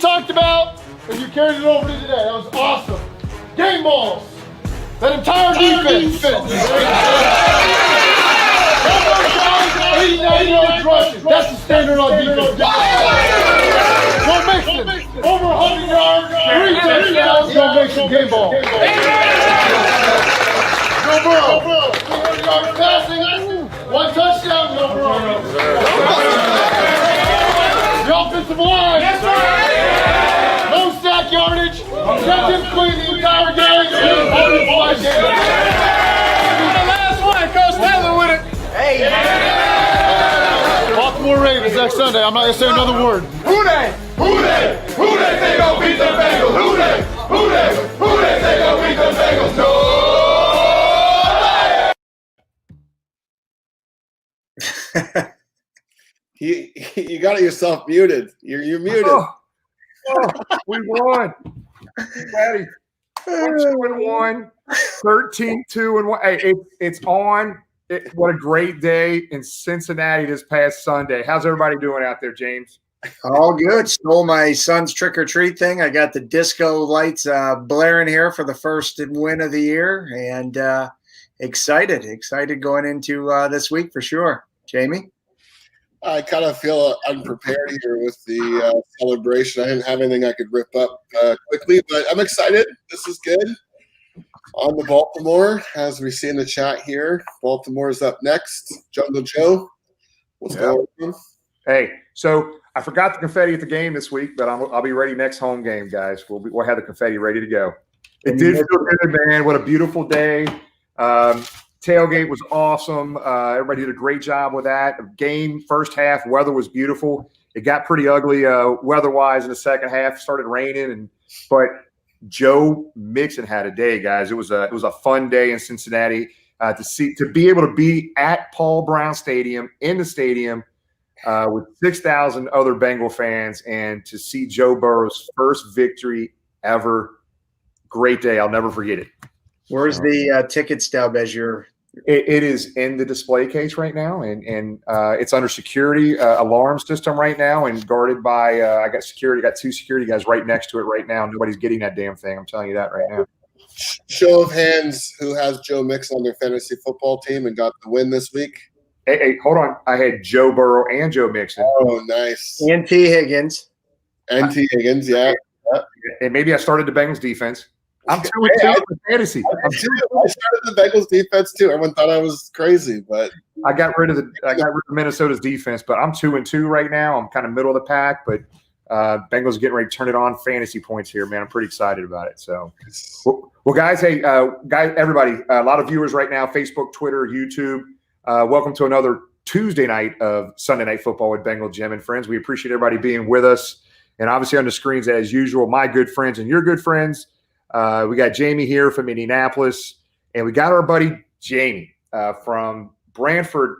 talked about, and you carried it over to today. That was awesome. Game balls. That entire defense. That's the standard on defense. Joe Mixon, over 100 yards, 3 touchdowns. Joe Mixon, game ball. Joe Burrow, 300 yards passing, 1 touchdown. Joe Burrow. The offensive line. Yes, sir. No sack yardage. Kept him clean the entire game. The last one, Coach Taylor with it. Hey. Baltimore Ravens next Sunday. I'm not going to say another word. Who they? Who they? Who they gonna beat the Bengals? Who they? Who they? Who they gonna beat the Bengals? No! You got yourself muted. You're muted. Oh, we won. Ready. 1-2-1, 13-2-1. Hey, it's on. What a great day in Cincinnati this past Sunday. How's everybody doing out there, James? All good. Stole my son's trick-or-treat thing. I got the disco lights blaring here for the first win of the year, and excited going into this week for sure. Jamie? I kind of feel unprepared here with the celebration. I didn't have anything I could rip up quickly, but I'm excited. This is good. On the Baltimore, as we see in the chat here, Baltimore's up next. Jungle Joe, what's going on? Hey, so I forgot the confetti at the game this week, but I'll be ready next home game, guys. We'll have the confetti ready to go. It did feel good, man. What a beautiful day. Tailgate was awesome. Everybody did a great job with that. Game first half, weather was beautiful. It got pretty ugly weather-wise in the second half. Started raining, but Joe Mixon had a day, guys. It was a fun day in Cincinnati to be able to be at Paul Brown Stadium in the stadium with 6,000 other Bengal fans and to see Joe Burrow's first victory ever. Great day. I'll never forget it. Where's the ticket stub as you're – It is in the display case right now, and it's under security alarm system right now and guarded by I got 2 security guys right next to it right now. Nobody's getting that damn thing. I'm telling you that right now. Show of hands, who has Joe Mixon on their fantasy football team and got the win this week? Hey, hold on. I had Joe Burrow and Joe Mixon. Oh, nice. And T. Higgins. Yeah. And maybe I started the Bengals defense. I'm 2-2 in fantasy. I started the Bengals defense too. Everyone thought I was crazy, but I got rid of Minnesota's defense. But I'm 2-2 right now. I'm kind of middle of the pack, but Bengals are getting ready to turn it on fantasy points here, man. I'm pretty excited about it. So, well, guys, hey, everybody, a lot of viewers right now, Facebook, Twitter, YouTube. Welcome to another Tuesday night of Sunday Night Football with Bengal Jim and Friends. We appreciate everybody being with us, and obviously on the screens as usual, my good friends and your good friends. We got Jamie here from Indianapolis, and we got our buddy Jamie from Brantford,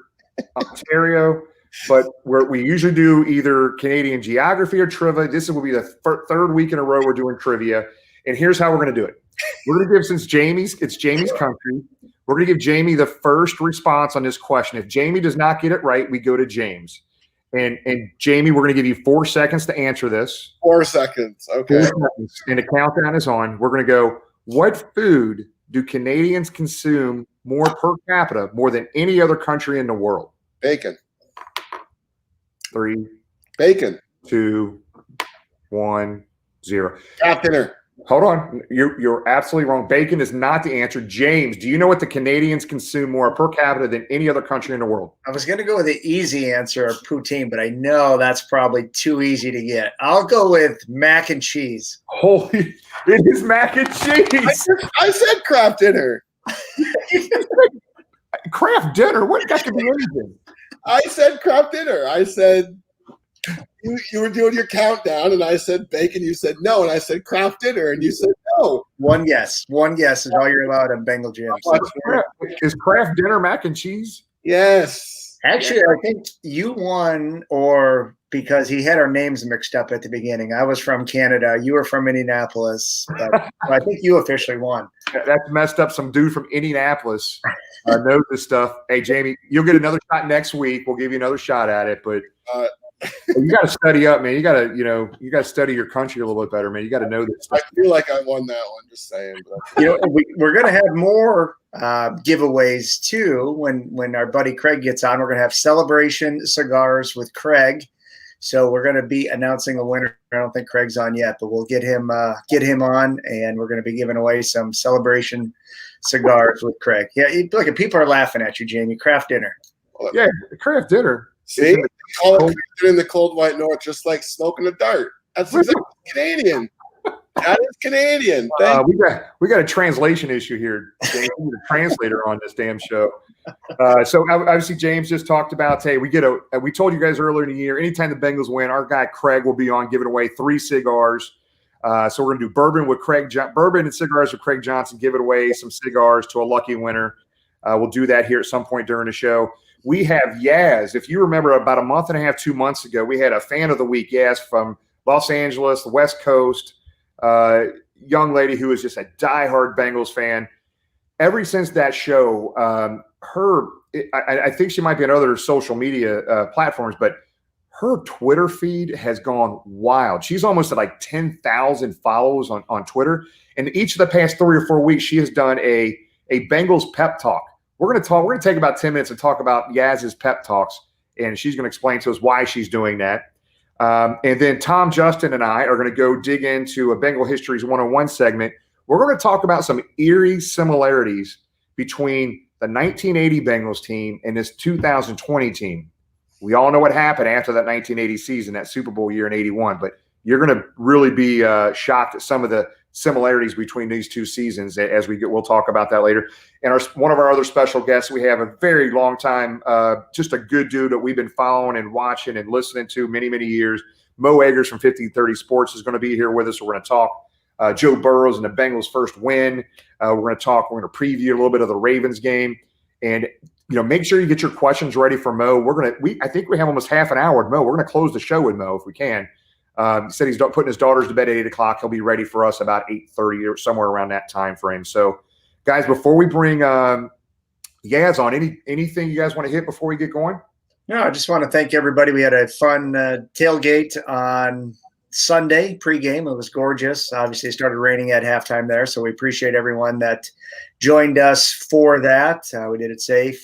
Ontario. But we usually do either Canadian geography or trivia. This will be the third week in a row we're doing trivia. And here's how we're going to do it. We're going to give, since it's Jamie's country, we're going to give Jamie the first response on this question. If Jamie does not get it right, we go to James. And Jamie, we're going to give you 4 seconds to answer this. 4 seconds. Okay. 4 seconds. And the countdown is on. We're going to go, what food do Canadians consume more per capita, more than any other country in the world? Bacon. 3, Bacon. 2, 1, 0. Kraft dinner. Hold on. You're absolutely wrong. Bacon is not the answer. James, do you know what the Canadians consume more per capita than any other country in the world? I was going to go with the easy answer of poutine, but I know that's probably too easy to get. I'll go with mac and cheese. Holy, it is mac and cheese. I said Kraft dinner. Kraft dinner? What? That could be anything. I said Kraft dinner. I said you were doing your countdown, and I said bacon. You said no, and I said Kraft dinner, and you said no. One guess is all you're allowed on Bengal Jim. Is Kraft dinner mac and cheese? Yes. Actually, I think you won, or because he had our names mixed up at the beginning. I was from Canada. You were from Indianapolis. But I think you officially won. That's messed up. Some dude from Indianapolis knows this stuff. Hey, Jamie, you'll get another shot next week. We'll give you another shot at it. But You got to study up, man. You got to study your country a little bit better, man. You got to know this I stuff. feel like I won that one. Just saying. But. We're going to have more giveaways too when our buddy Craig gets on. We're going to have Celebration Cigars with Craig. So we're going to be announcing a winner. I don't think Craig's on yet, but we'll get him on, and we're going to be giving away some Celebration Cigars with Craig. Yeah, look at people are laughing at you, Jamie. Craft dinner. Yeah, craft dinner. See, call it craft dinner in the cold white north, just like smoking a dart. That's exactly Canadian. That is Canadian. We got a translation issue here. James. We need a translator on this damn show. So obviously James just talked about, hey, we told you guys earlier in the year, anytime the Bengals win, our guy Craig will be on giving away 3 cigars. So we're gonna do bourbon and cigars with Craig Johnson, giving away some cigars to a lucky winner. We'll do that here at some point during the show. We have Yaz. If you remember, about a month and a half, 2 months ago, we had a fan of the week, Yaz from Los Angeles, the West Coast. Young lady who is just a diehard Bengals fan. Ever since that show, I think she might be on other social media platforms, but her Twitter feed has gone wild. She's almost at like 10,000 follows on Twitter. And each of the past 3 or 4 weeks, she has done a Bengals pep talk. We're going to take about 10 minutes and talk about Yaz's pep talks, and she's going to explain to us why she's doing that. And then Tom, Justin, and I are going to go dig into a Bengal Histories 101 segment. We're going to talk about some eerie similarities between the 1980 Bengals team and this 2020 team. We all know what happened after that 1980 season, that Super Bowl year in 81, but you're going to really be shocked at some of the similarities between these two seasons as we'll talk about that later. And one of our other special guests, we have a very long time, just a good dude that we've been following and watching and listening to many, many years. Mo Eggers from 1530 Sports is going to be here with us. We're going to talk Joe Burrows and the Bengals' first win. We're going to preview a little bit of the Ravens game. And, make sure you get your questions ready for Mo. I think we have almost half an hour with Mo. We're going to close the show with Mo if we can. He said he's putting his daughters to bed at 8 o'clock. He'll be ready for us about 8:30 or somewhere around that time frame. So, guys, before we bring Yaz on, anything you guys want to hit before we get going? No, I just want to thank everybody. We had a fun tailgate on Sunday pregame. It was gorgeous. Obviously, it started raining at halftime there, so we appreciate everyone that joined us for that. We did it safe.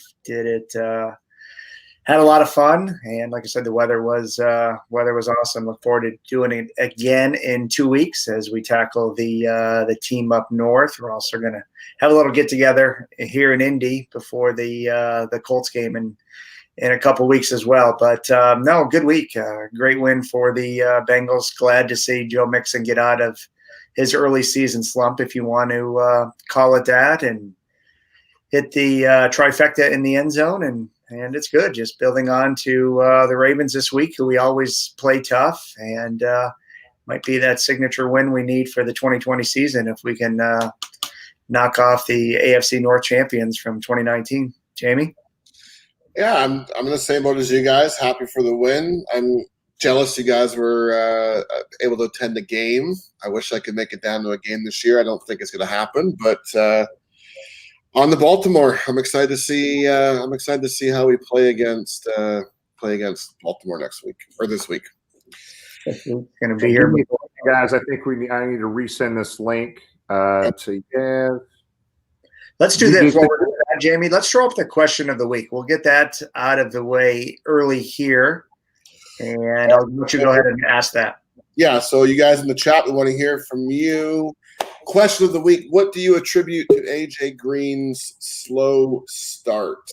Had a lot of fun, and like I said, the weather was awesome. Look forward to doing it again in 2 weeks as we tackle the team up north. We're also going to have a little get together here in Indy before the Colts game in a couple weeks as well. But no, good week, great win for the Bengals. Glad to see Joe Mixon get out of his early season slump, if you want to call it that, and hit the trifecta in the end zone, and it's good. Just building on to the Ravens this week, who we always play tough, and might be that signature win we need for the 2020 season if we can knock off the AFC North champions from 2019. Jamie? Yeah, I'm in the same boat as you guys. Happy for the win. I'm jealous you guys were able to attend the game. I wish I could make it down to a game this year. I don't think it's going to happen, but on the Baltimore, I'm excited to see. I'm excited to see how we play against Baltimore next week or this week. Going to be here, guys. I think I need to resend this link to Yaz. Let's do this while we're doing that, Jamie. Let's throw up the question of the week. We'll get that out of the way early here, and I'll let you go ahead and ask that. Yeah. So you guys in the chat, we want to hear from you. Question of the week: what do you attribute to AJ Green's slow start?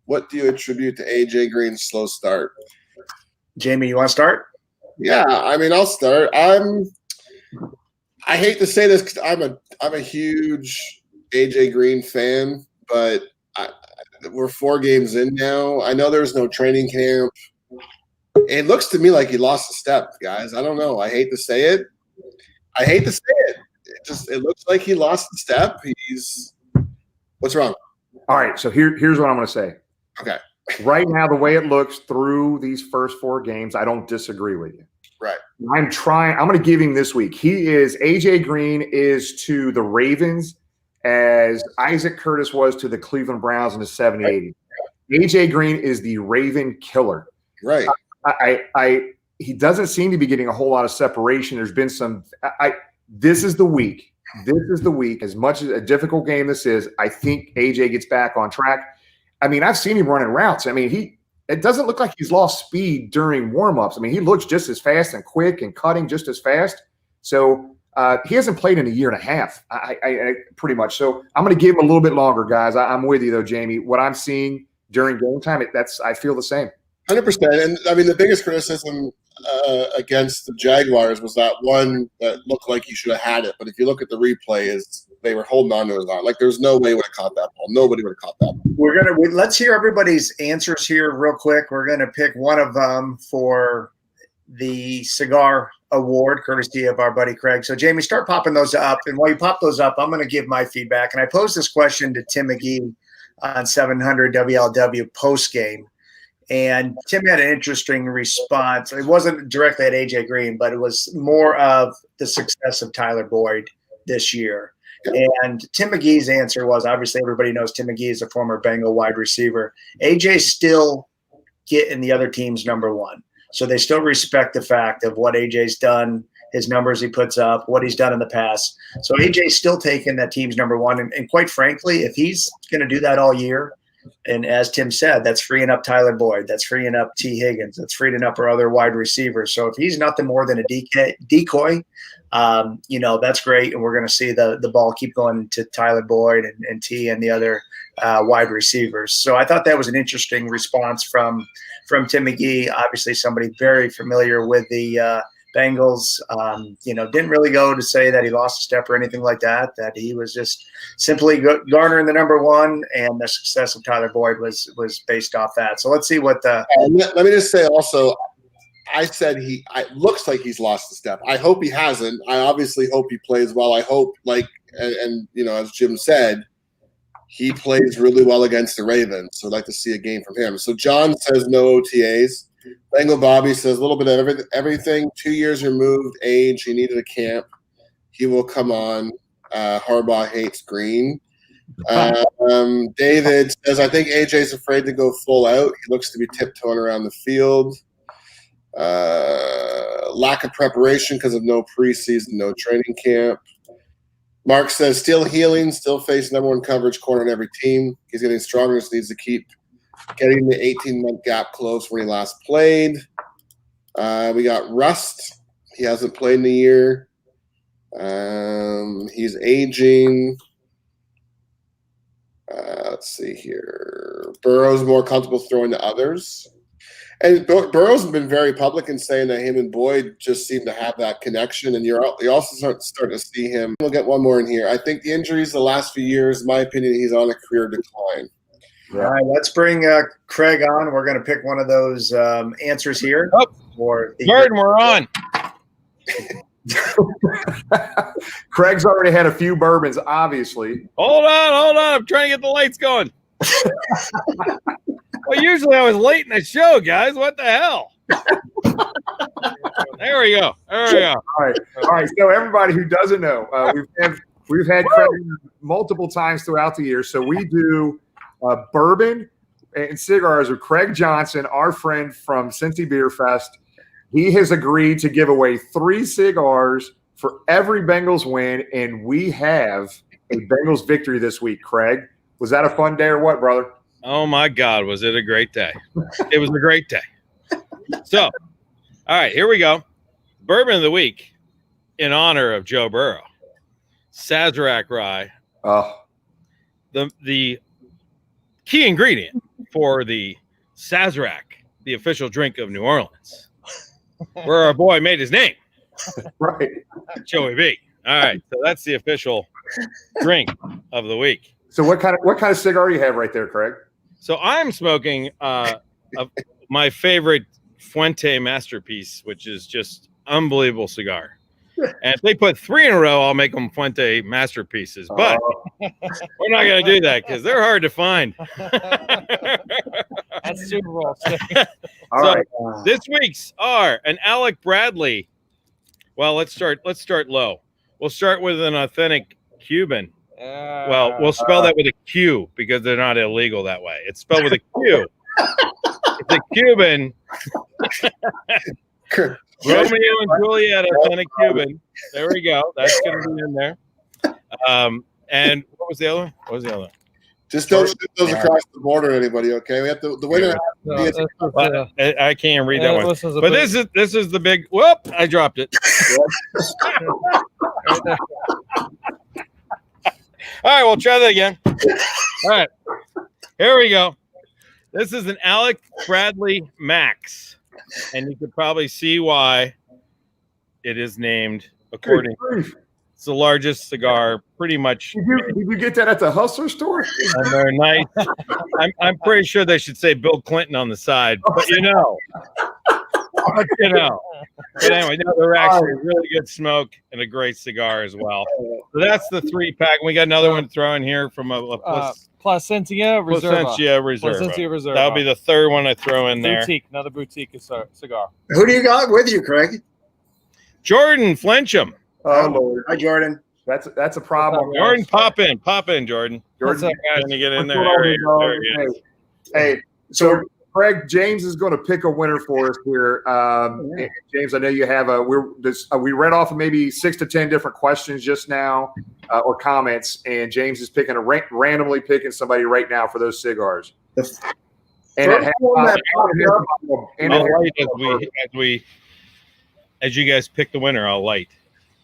What do you attribute to AJ Green's slow start? Jamie, you want to start? Yeah, I mean, I'll start. I hate to say this because I'm a huge AJ Green fan, but we're 4 games in now. I know there's no training camp. It looks to me like he lost a step, guys. I don't know. I hate to say it. It looks like he lost the step. What's wrong? All right, so here's what I'm going to say. Okay. Right now, the way it looks through these first 4 games, I don't disagree with you. Right. I'm going to give him this week. AJ Green is to the Ravens as Isaac Curtis was to the Cleveland Browns in the 70-80. AJ Green is the Raven killer. Right. he doesn't seem to be getting a whole lot of separation. There's been some. This is the week. This is the week. As much as a difficult game this is, I think AJ gets back on track. I mean, I've seen him running routes. I mean, it doesn't look like he's lost speed during warmups. I mean, he looks just as fast and quick and cutting just as fast. So he hasn't played in a year and a half, I pretty much. So I'm going to give him a little bit longer, guys. I'm with you though, Jamie. What I'm seeing during game time, I feel the same. 100%. And I mean, the biggest criticism against the Jaguars was that one that looked like he should have had it. But if you look at the replay, is they were holding on to his arm. Like there's no way he would have caught that ball. Nobody would have caught that ball. Let's hear everybody's answers here real quick. We're gonna pick one of them for the cigar award, courtesy of our buddy Craig. So Jamie, start popping those up. And while you pop those up, I'm gonna give my feedback. And I posed this question to Tim McGee on 700 WLW post game. And Tim had an interesting response. It wasn't directly at AJ Green, but it was more of the success of Tyler Boyd this year. And Tim McGee's answer was, obviously everybody knows Tim McGee is a former Bengal wide receiver. AJ's still getting the other team's number one. So they still respect the fact of what AJ's done, his numbers he puts up, what he's done in the past. So AJ's still taking that team's number one. And quite frankly, if he's going to do that all year, and as Tim said, that's freeing up Tyler Boyd. That's freeing up T. Higgins. That's freeing up our other wide receivers. So if he's nothing more than a decoy, that's great. And we're going to see the ball keep going to Tyler Boyd and T and the other wide receivers. So I thought that was an interesting response from Tim McGee. Obviously somebody very familiar with the Bengals, didn't really go to say that he lost a step or anything like that, that he was just simply garnering the number one, and the success of Tyler Boyd was based off that. So let's see what the – Let me just say also, I said it looks like he's lost a step. I hope he hasn't. I obviously hope he plays well. I hope, as Jim said, he plays really well against the Ravens. So I'd like to see a game from him. So John says no OTAs. Bengal Bobby says a little bit of everything. 2 years removed, age. He needed a camp. He will come on. Harbaugh hates Green. David says, I think AJ's afraid to go full out. He looks to be tiptoeing around the field. Lack of preparation because of no preseason, no training camp. Mark says, still healing, still facing number one coverage corner in every team. He's getting stronger, so needs to keep getting the 18-month gap close where he last played. We got Rust. He hasn't played in a year. He's aging. Let's see here. Burrow's more comfortable throwing to others. And Burrow's been very public in saying that him and Boyd just seem to have that connection. And you also start to see him. We'll get one more in here. I think the injuries the last few years, in my opinion, he's on a career decline. All right, let's bring Craig on. We're going to pick one of those answers here. Gordon, we're on. Craig's already had a few bourbons, obviously. Hold on. I'm trying to get the lights going. Well, usually I was late in the show, guys. What the hell? There we go. All right. So everybody who doesn't know, we've had Craig multiple times throughout the year. So we do bourbon and cigars with Craig Johnson, our friend from Cincy Beer Fest. He has agreed to give away 3 cigars for every Bengals win, and we have a Bengals victory this week. Craig, was that a fun day or what, brother? Oh, my God, was it a great day. It was a great day. So, all right, here we go. Bourbon of the week in honor of Joe Burrow. Sazerac Rye. The key ingredient for the Sazerac, the official drink of New Orleans, where our boy made his name. Right. Joey B. All right, so that's the official drink of the week. So what kind of cigar do you have right there, Craig? So I'm smoking my favorite Fuente Masterpiece, which is just unbelievable cigar. And if they put 3 in a row, I'll make them Fuente Masterpieces. But we're not going to do that because they're hard to find. That's Super Bowl. All right. This week's are an Alec Bradley. Well, let's start low. We'll start with an authentic Cuban. Well, we'll spell that with a Q because they're not illegal that way. It's spelled with a Q. a Cuban. Romeo and Juliet, authentic Cuban. There we go. That's going to be in there. And what was the other one? What was the other one? Just don't shoot those across the border at anybody, okay? We have the winner. Well, I can't read that one. But this is the big. Whoop! I dropped it. All right, we'll try that again. All right, here we go. This is an Alec Bradley Max, and you could probably see why it is named according. It's the largest cigar, pretty much. Did you get that at the Hustler store? And they're nice. I'm pretty sure they should say Bill Clinton on the side, but you know. But anyway, no, they're actually really good smoke and a great cigar as well. So that's the 3-pack. We got another one to throw in here from a Placentia Reserve. Placentia Reserve. That'll be the third one I throw in there. Boutique, another boutique cigar. Who do you got with you, Craig? Jordan Flincham. Oh, Lord. Hi, Jordan. That's a problem. Jordan, pop in, Jordan. Jordan, can you get in there? There he is. Hey, so Craig, James is going to pick a winner for us here. James, I know you have we read off of maybe 6 to 10 different questions just now or comments, and James is randomly picking somebody right now for those cigars. As you guys pick the winner, I'll light.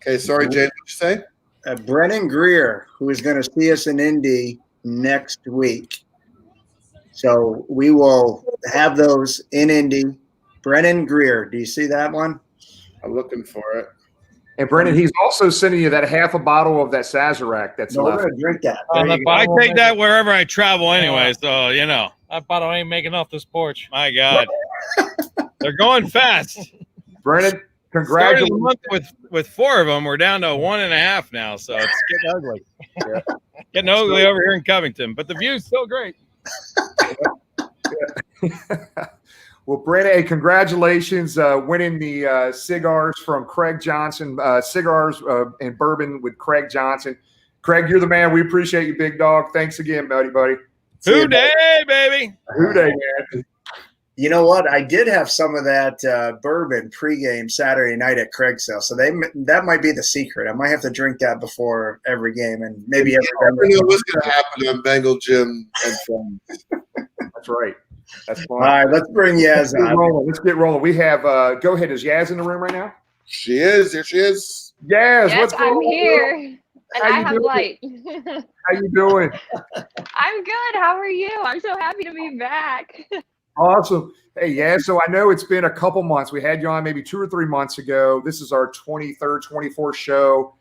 Okay, sorry, James, what you say? Brennan Greer, who is going to see us in Indy next week. So we will have those in Indy. Brennan Greer, do you see that one? I'm looking for it. And Brennan, he's also sending you that half a bottle of that Sazerac that's no, left. we're going to drink that. I take that wherever I travel anyway, so you know. That bottle ain't making off this porch. My God. They're going fast. Brennan, Started congratulations. the month with 4 of them. We're down to 1.5 now, so it's getting ugly. Getting ugly over here in Covington, but the view's still great. Well, Brennan, hey, congratulations winning the cigars from Craig Johnson, cigars and bourbon with Craig Johnson. Craig, you're the man. We appreciate you, big dog. Thanks again, buddy. Who day, baby? Who day, man? You know what? I did have some of that bourbon pregame Saturday night at Craig's house, so that might be the secret. I might have to drink that before every game, and maybe every game. What's going to happen on Bengal Jim and Friends? That's right. That's fine. All right, let's bring Yaz on. Let's get rolling. We have go ahead. Is Yaz in the room right now? She is. Here she is. Yaz, Yes, what's going I'm on? here, and How I you have doing? light. How you doing? I'm good. How are you? I'm so happy to be back. Awesome. Hey, yeah. So I know it's been a couple months. We had you on maybe 2 or 3 months ago. This is our 23rd, 24th show.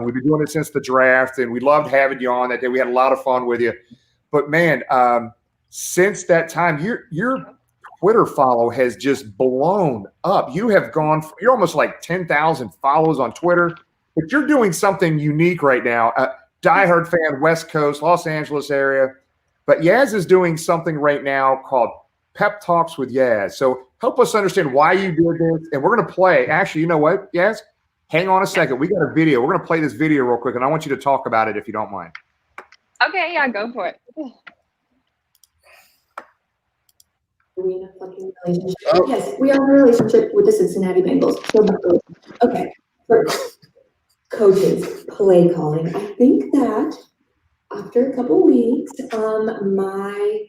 We've been doing it since the draft, and we loved having you on that day. We had a lot of fun with you. But man, since that time, your Twitter follow has just blown up. You have gone. You're almost like 10,000 follows on Twitter. But you're doing something unique right now. Diehard fan, West Coast, Los Angeles area. But Yaz is doing something right now called Pep Talks with Yaz. So help us understand why you did this. And we're going to play. Actually, you know what, Yaz? Hang on a second. We got a video. We're going to play this video real quick, and I want you to talk about it if you don't mind. Okay, yeah, go for it. Are we in a fucking relationship? Oh. Yes, we are in a relationship with the Cincinnati Bengals. Okay, first, coaches, play calling. I think that after a couple weeks, my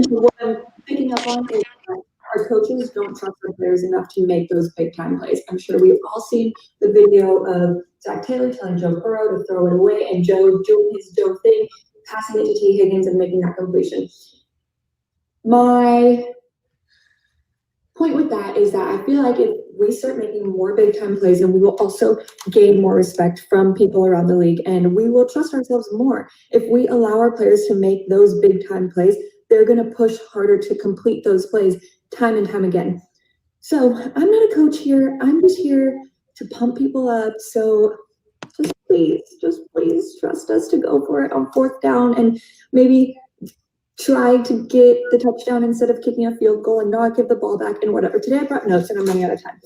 what I'm picking up on is that our coaches don't trust their players enough to make those big time plays. I'm sure we've all seen the video of Zach Taylor telling Joe Burrow to throw it away and Joe doing his Joe thing, passing it to T. Higgins and making that completion. My point with that is that I feel like if we start making more big time plays, and we will also gain more respect from people around the league, and we will trust ourselves more. If we allow our players to make those big time plays, they're going to push harder to complete those plays time and time again. So I'm not a coach here. I'm just here to pump people up. So just please trust us to go for it on 4th down and maybe try to get the touchdown instead of kicking a field goal and not give the ball back and whatever. Today I brought notes and I'm running out of time.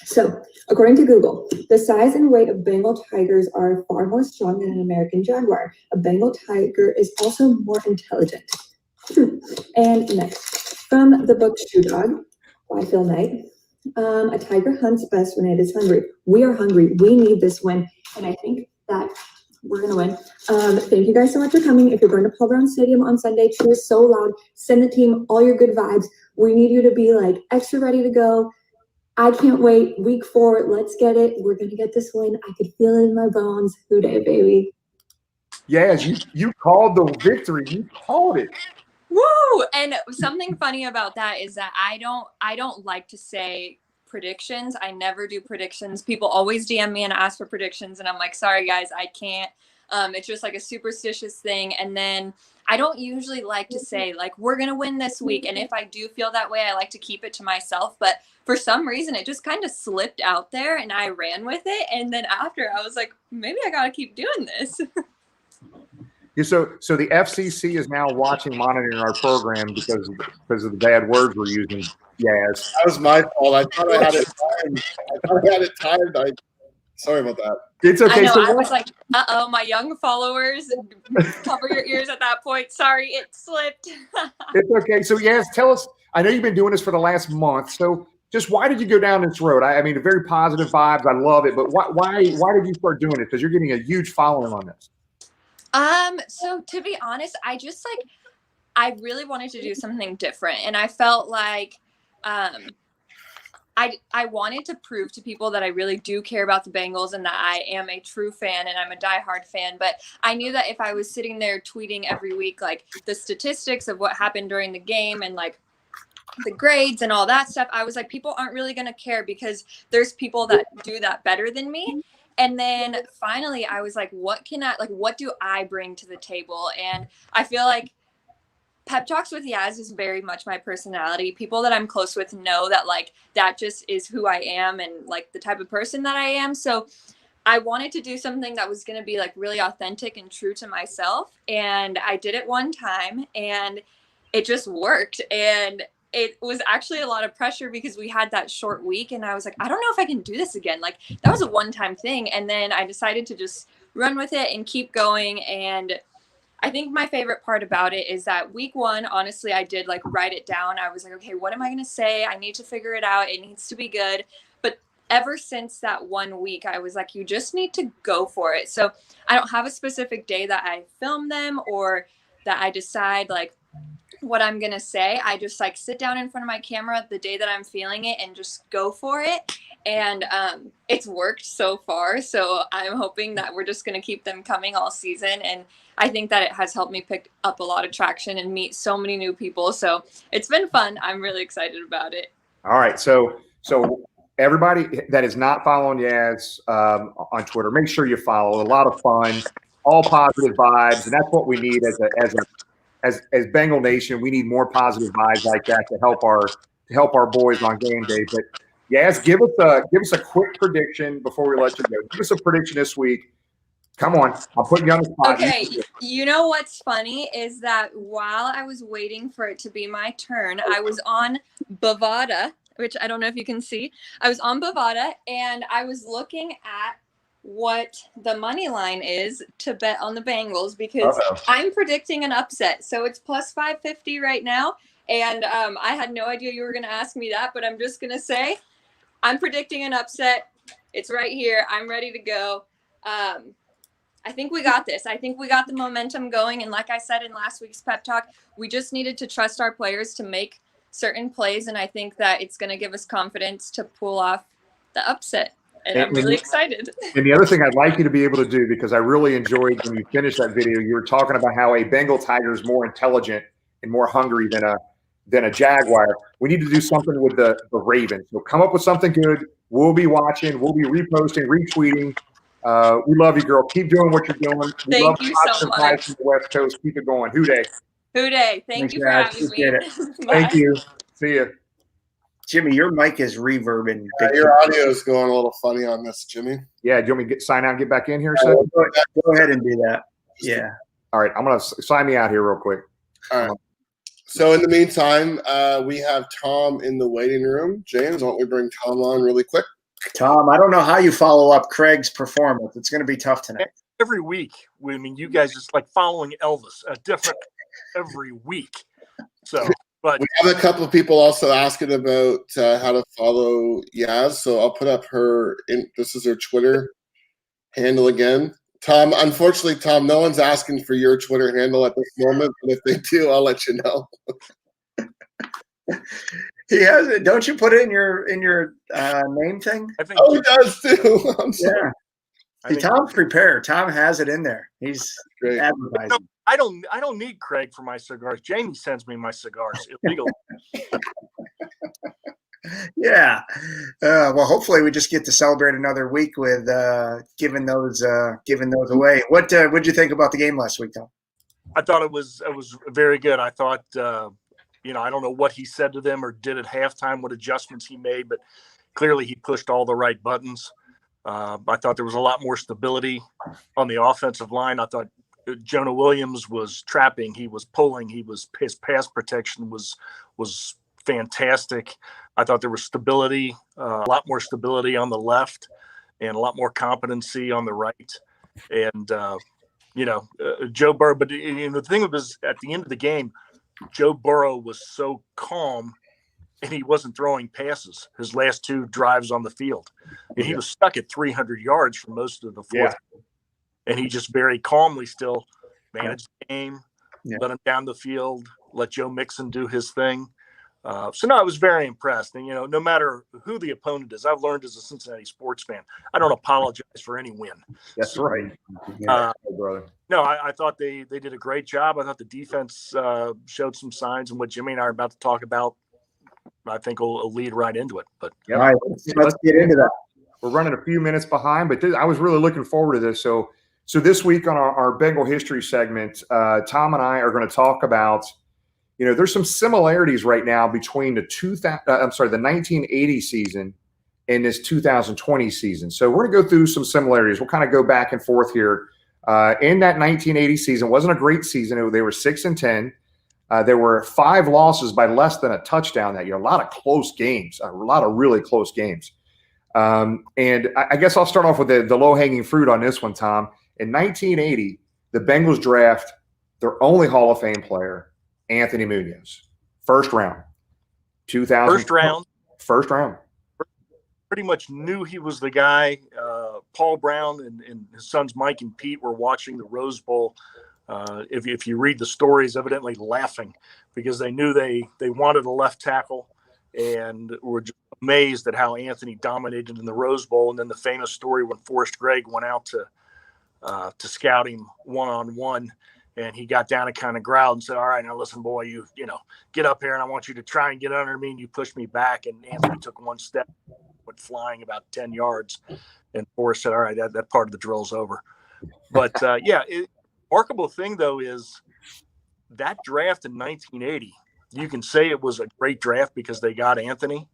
So according to Google, the size and weight of Bengal tigers are far more strong than an American jaguar. A Bengal tiger is also more intelligent. And next, from the book Shoe Dog by Phil Knight. A tiger hunts best when it is hungry. We are hungry. We need this win. And I think that we're going to win. Thank you guys so much for coming. If you're going to Paul Brown Stadium on Sunday, cheer so loud. Send the team all your good vibes. We need you to be like extra ready to go. I can't wait. Week 4, let's get it. We're going to get this win. I could feel it in my bones. Who day, baby? Yes, you called the victory. You called it. Woo! And something funny about that is that I don't like to say predictions. I never do predictions. People always DM me and ask for predictions, and I'm like, sorry guys, I can't. It's just like a superstitious thing. And then I don't usually like to say like we're gonna win this week. And if I do feel that way, I like to keep it to myself. But for some reason, it just kind of slipped out there, and I ran with it. And then after, I was like, maybe I gotta keep doing this. Yeah, so the FCC is now monitoring our program because of the bad words we're using. Yes, That was my fault. I thought I had it timed. Sorry about that. it's okay. I know. So I was like, uh-oh, my young followers, cover your ears at that point. Sorry, it slipped. it's okay. So yes, tell us. I know you've been doing this for the last month. So just why did you go down this road? I mean, very positive vibes. I love it. But why did you start doing it? Because you're getting a huge following on this. So to be honest, I really wanted to do something different, and I felt like I wanted to prove to people that I really do care about the Bengals and that I am a true fan and I'm a diehard fan. But I knew that if I was sitting there tweeting every week, like the statistics of what happened during the game and like the grades and all that stuff, I was like, people aren't really going to care because there's people that do that better than me. And then finally I was like, what do I bring to the table? And I feel like Pep Talks with Yaz is very much my personality. People that I'm close with know that like that just is who I am and like the type of person that I am. So I wanted to do something that was going to be like really authentic and true to myself. And I did it one time and it just worked. And it was actually a lot of pressure because we had that short week and I was like, I don't know if I can do this again. Like that was a one-time thing. And then I decided to just run with it and keep going. And I think my favorite part about it is that week 1, honestly, I did like write it down. I was like, okay, what am I going to say? I need to figure it out. It needs to be good. But ever since that 1 week, I was like, you just need to go for it. So I don't have a specific day that I film them or that I decide like what I'm going to say. I just like sit down in front of my camera the day that I'm feeling it and just go for it. And it's worked so far. So I'm hoping that we're just going to keep them coming all season. And I think that it has helped me pick up a lot of traction and meet so many new people. So it's been fun. I'm really excited about it. All right. So everybody that is not following Yaz on Twitter, make sure you follow. A lot of fun, all positive vibes. And that's what we need as Bengal Nation. We need more positive vibes like that to help our boys on game day. But Yaz, give us a quick prediction before we let you go. Give us a prediction this week. Come on, I'll put you on the spot. Okay, you know what's funny is that while I was waiting for it to be my turn, I was on Bovada, which I don't know if you can see. I was on Bovada and I was looking at what the money line is to bet on the Bengals because I'm predicting an upset. So it's plus 550 right now. And I had no idea you were going to ask me that, but I'm just going to say I'm predicting an upset. It's right here. I'm ready to go. I think we got this. I think we got the momentum going. And like I said in last week's pep talk, we just needed to trust our players to make certain plays. And I think that it's going to give us confidence to pull off the upset. And I'm really excited. And the other thing I'd like you to be able to do, because I really enjoyed when you finished that video, you were talking about how a Bengal tiger is more intelligent and more hungry than a jaguar. We need to do something with the Ravens. So come up with something good. We'll be watching. We'll be reposting, retweeting. We love you, girl. Keep doing what you're doing. We Thank you so much. From the West Coast. Keep it going. Hoo day. Hoo day. Thank you for having me. Thank you. See you. Jimmy, your mic is reverbing. Your audio is going a little funny on this, Jimmy. Yeah, do you want me to sign out and get back in here? Go ahead and do that. Yeah. All right, I'm going to sign me out here real quick. All right. So in the meantime, we have Tom in the waiting room. James, why don't we bring Tom on really quick? Tom, I don't know how you follow up Craig's performance. It's going to be tough tonight. Every week, I mean, you guys just like following Elvis, a different every week. So, but we have a couple of people also asking about how to follow Yaz. So I'll put up this is her Twitter handle again. Tom, unfortunately, Tom, no one's asking for your Twitter handle at this moment. But if they do, I'll let you know. He has it. Don't you put it in your name thing? I think He does too. I'm sorry. Yeah. I See, think- Tom's prepared. Tom has it in there. He's Great. advertising. I don't need Craig for my cigars. Jamie sends me my cigars illegally. Yeah. Well, hopefully we just get to celebrate another week with giving those away. What'd you think about the game last week, Tom? I thought it was very good. I thought I don't know what he said to them or did at halftime, what adjustments he made, but clearly he pushed all the right buttons. I thought there was a lot more stability on the offensive line. I thought Jonah Williams was trapping, he was pulling, his pass protection was fantastic. I thought there was stability, a lot more stability on the left, and a lot more competency on the right. And Joe Burrow. But the thing was, at the end of the game, Joe Burrow was so calm, and he wasn't throwing passes his last two drives on the field. And he was stuck at 300 yards for most of the fourth. And he just very calmly still managed the game, let him down the field, let Joe Mixon do his thing. I was very impressed. And, no matter who the opponent is, I've learned as a Cincinnati sports fan, I don't apologize for any win. That's right. Brother. No, I thought they did a great job. I thought the defense showed some signs, and what Jimmy and I are about to talk about, I think will lead right into it. But all right, let's get into that. We're running a few minutes behind, but I was really looking forward to this. So this week on our Bengal history segment, Tom and I are going to talk about, there's some similarities right now between the 1980 season and this 2020 season. So we're going to go through some similarities. We'll kind of go back and forth here. In that 1980 season, wasn't a great season. They were 6-10. There were 5 losses by less than a touchdown that year. A lot of close games, a lot of really close games. And I guess I'll start off with the low-hanging fruit on this one, Tom. In 1980, the Bengals draft their only Hall of Fame player, Anthony Munoz. First round. 2000. First round. Pretty much knew he was the guy. Paul Brown and his sons Mike and Pete were watching the Rose Bowl. If you read the stories, evidently laughing because they knew they wanted a left tackle and were just amazed at how Anthony dominated in the Rose Bowl. And then the famous story when Forrest Gregg went out to scout him one-on-one, and he got down and kind of growled and said, "All right, now listen, boy, you get up here and I want you to try and get under me." And you pushed me back, and Anthony took one step, went flying about 10 yards. And Forrest said, "All right, that part of the drill's over." But remarkable thing though is that draft in 1980, you can say it was a great draft because they got Anthony.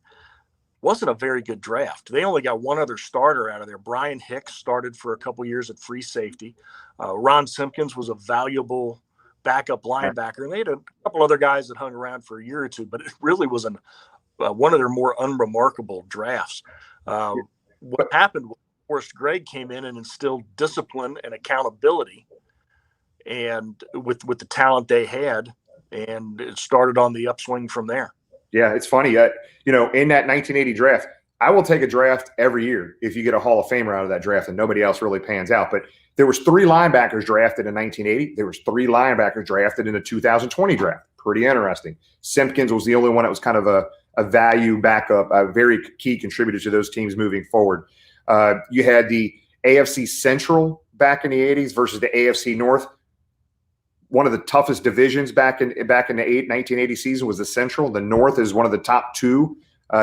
Wasn't a very good draft. They only got one other starter out of there. Brian Hicks started for a couple years at free safety. Ron Simpkins was a valuable backup linebacker. And they had a couple other guys that hung around for a year or two, but it really was one of their more unremarkable drafts. What happened was Forrest Gregg came in and instilled discipline and accountability, and with the talent they had, and it started on the upswing from there. Yeah, it's funny. In that 1980 draft, I will take a draft every year if you get a Hall of Famer out of that draft and nobody else really pans out. But there was 3 linebackers drafted in 1980. There was 3 linebackers drafted in the 2020 draft. Pretty interesting. Simpkins was the only one that was kind of a value backup, a very key contributor to those teams moving forward. You had the AFC Central back in the 80s versus the AFC North. One of the toughest divisions back in the 1980 season was the Central. The North is one of the top 2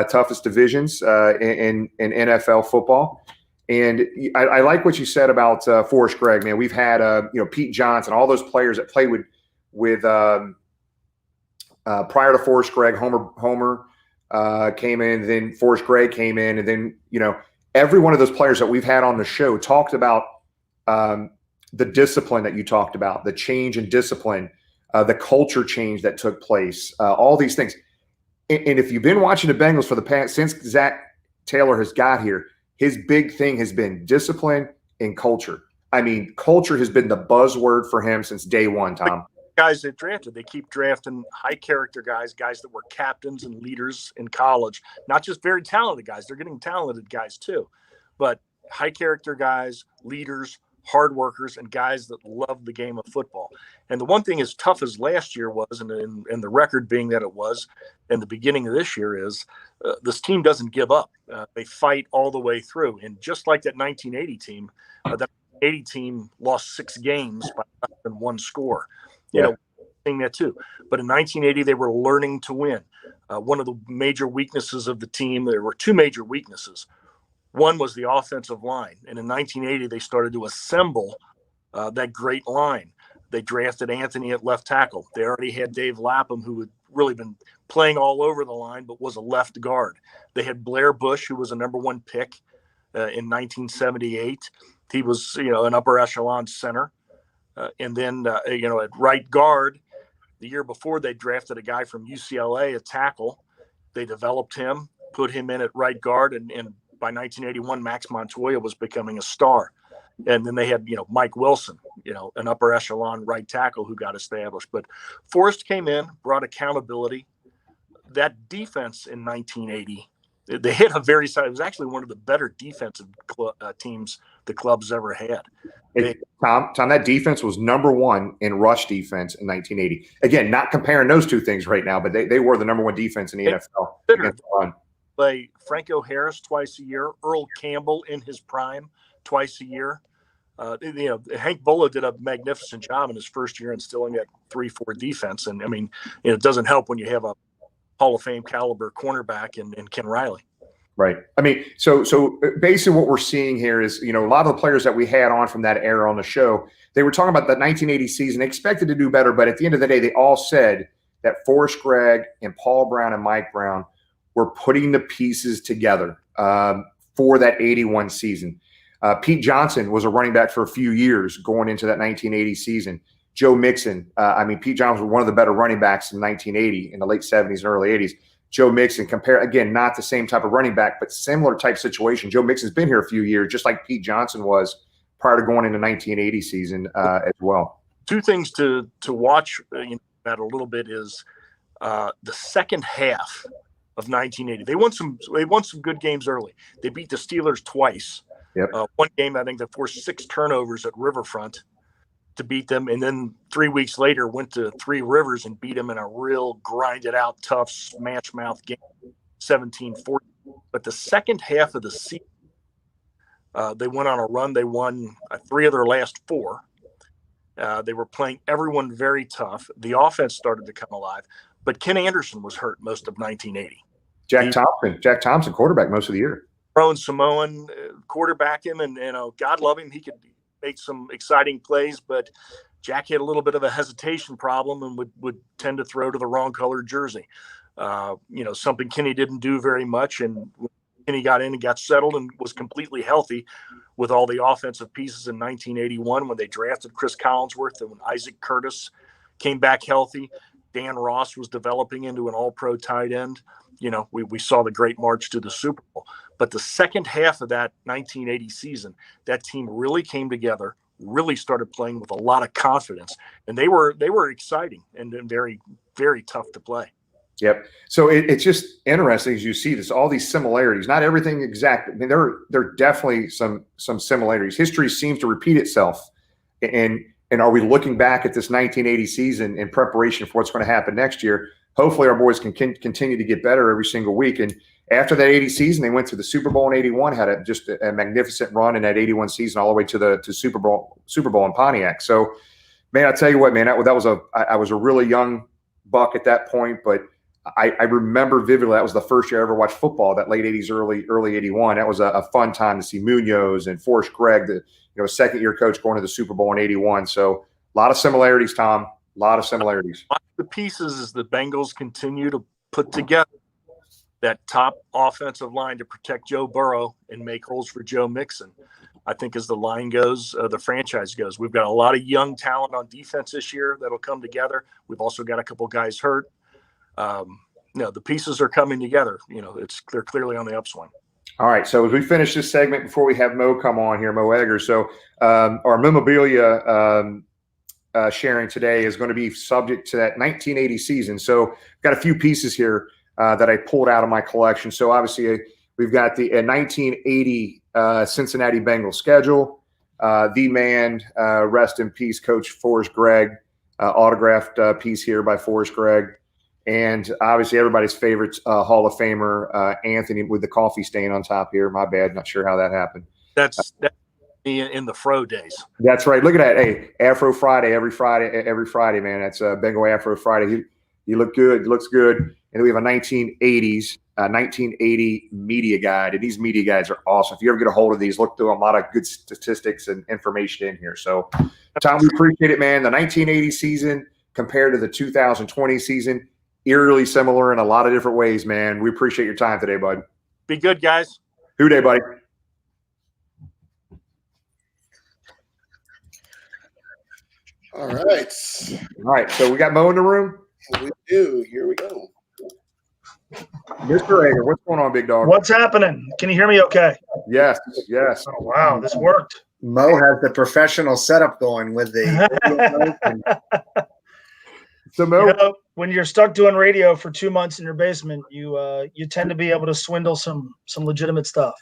toughest divisions in NFL football. And I like what you said about Forrest Gregg, man. We've had Pete Johnson, all those players that played with prior to Forrest Gregg. Homer came in, then Forrest Gregg came in, and then every one of those players that we've had on the show talked about the discipline that you talked about, the change in discipline, the culture change that took place, all these things. And if you've been watching the Bengals for the past, since Zach Taylor has got here, his big thing has been discipline and culture. I mean, culture has been the buzzword for him since day one, Tom. guys they drafted. They keep drafting high character guys that were captains and leaders in college, not just very talented guys. They're getting talented guys too, but high character guys, leaders, hard workers, and guys that love the game of football. And the one thing as tough as last year was, and the record being that it was, and the beginning of this year is, this team doesn't give up. They fight all the way through. And just like that 1980 team, that 80 team lost 6 games by less than 1 score. You know, saying that too. But in 1980, they were learning to win. One of the major weaknesses of the team, there were 2 major weaknesses. One was the offensive line. And in 1980, they started to assemble that great line. They drafted Anthony at left tackle. They already had Dave Lapham, who had really been playing all over the line, but was a left guard. They had Blair Bush, who was a #1 pick in 1978. He was, an upper echelon center. And then, at right guard, the year before they drafted a guy from UCLA, a tackle. They developed him, put him in at right guard, and by 1981, Max Montoya was becoming a star. And then they had, Mike Wilson, an upper echelon right tackle who got established. But Forrest came in, brought accountability. That defense in 1980, they hit a very solid. It was actually one of the better defensive teams the club's ever had. Tom, that defense was #1 in rush defense in 1980. Again, not comparing those two things right now, but they were the #1 defense in the NFL. Play Franco Harris twice a year, Earl Campbell in his prime twice a year. Hank Bulla did a magnificent job in his first year instilling that 3-4 defense. And I mean, it doesn't help when you have a Hall of Fame caliber cornerback in Ken Riley. Right. I mean, so basically what we're seeing here is, a lot of the players that we had on from that era on the show, they were talking about the 1980 season. They expected to do better, but at the end of the day, they all said that Forrest Gregg and Paul Brown and Mike Brown were putting the pieces together for that 81 season. Pete Johnson was a running back for a few years going into that 1980 season. Joe Mixon, Pete Johnson was one of the better running backs in 1980 in the late 70s and early 80s. Joe Mixon, again, not the same type of running back, but similar type situation. Joe Mixon's been here a few years, just like Pete Johnson was prior to going into 1980 season as well. 2 things to watch that a little bit is the second half of 1980. They won some good games early. They beat the Steelers twice. Yep. One game, I think they forced 6 turnovers at Riverfront to beat them. And then 3 weeks later went to 3 Rivers and beat them in a real grinded out, tough smash mouth game, 17-40. But the second half of the season, they went on a run. They won 3 of their last 4. They were playing everyone very tough. The offense started to come alive, but Ken Anderson was hurt most of 1980. Jack Thompson, quarterback most of the year. Rowan Samoan quarterback him, and God love him, he could make some exciting plays, but Jack had a little bit of a hesitation problem and would tend to throw to the wrong colored jersey. Something Kenny didn't do very much, and when Kenny got in and got settled and was completely healthy with all the offensive pieces in 1981 when they drafted Chris Collinsworth and when Isaac Curtis came back healthy. Dan Ross was developing into an all-pro tight end. We saw the great march to the Super Bowl. But the second half of that 1980 season, that team really came together, really started playing with a lot of confidence, and they were exciting and very, very tough to play. Yep. So it's just interesting as you see this, all these similarities, not everything exact. I mean, there are definitely some similarities. History seems to repeat itself. And are we looking back at this 1980 season in preparation for what's going to happen next year? Hopefully our boys can continue to get better every single week. And after that 80 season, they went to the Super Bowl in 81, had just a magnificent run in that 81 season all the way to Super Bowl in Pontiac. So, man, I tell you what, man, I was a really young buck at that point, but I remember vividly that was the first year I ever watched football, that late 80s, early 81. That was a fun time to see Munoz and Forrest Gregg, the second-year coach going to the Super Bowl in 81. So a lot of similarities, Tom, a lot of similarities. The pieces as the Bengals continue to put together that top offensive line to protect Joe Burrow and make holes for Joe Mixon. I think as the line goes, the franchise goes. We've got a lot of young talent on defense this year that'll come together. We've also got a couple guys hurt. The pieces are coming together. They're clearly on the upswing. All right. So as we finish this segment, before we have Mo come on here, Mo Egger. So our memorabilia sharing today is going to be subject to that 1980 season. So got a few pieces here that I pulled out of my collection. So obviously we've got the 1980 Cincinnati Bengals schedule. The man, rest in peace, Coach Forrest Gregg, autographed piece here by Forrest Gregg. And obviously everybody's favorite Hall of Famer, Anthony, with the coffee stain on top here. My bad. Not sure how that happened. That's in the Fro days. That's right. Look at that. Hey, Afro Friday, every Friday, man. That's Bengal Afro Friday. He looked good. Looks good. And then we have a 1980 media guide. And these media guides are awesome. If you ever get a hold of these, look through a lot of good statistics and information in here. So, Tom, we appreciate it, man. The 1980 season compared to the 2020 season, eerily similar in a lot of different ways, man. We appreciate your time today, bud. Be good, guys. Who day, buddy? All right. All right. So we got Mo in the room. We do. Here we go. Mr. Ager, what's going on, big dog? What's happening? Can you hear me okay? Yes. Oh, wow. This worked. Mo has the professional setup going with the. So Mo, you know, when you're stuck doing radio for 2 months in your basement, you tend to be able to swindle some legitimate stuff.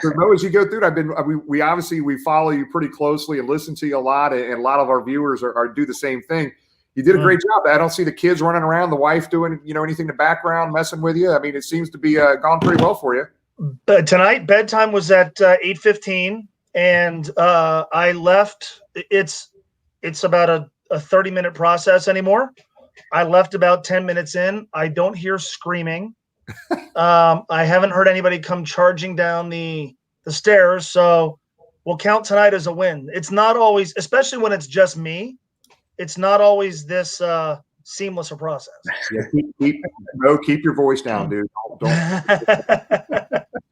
So Mo, as you go through it, we obviously follow you pretty closely and listen to you a lot, and a lot of our viewers are do the same thing. You did a great job. I don't see the kids running around, the wife doing anything in the background, messing with you. I mean, it seems to be gone pretty well for you. Tonight, bedtime was at 8:15, and I left. It's about a 30-minute process anymore. I left about 10 minutes in. I don't hear screaming. I haven't heard anybody come charging down the stairs, so we'll count tonight as a win. It's not always, especially when it's just me, it's not always this seamless a process. Yeah, keep your voice down, dude. Don't.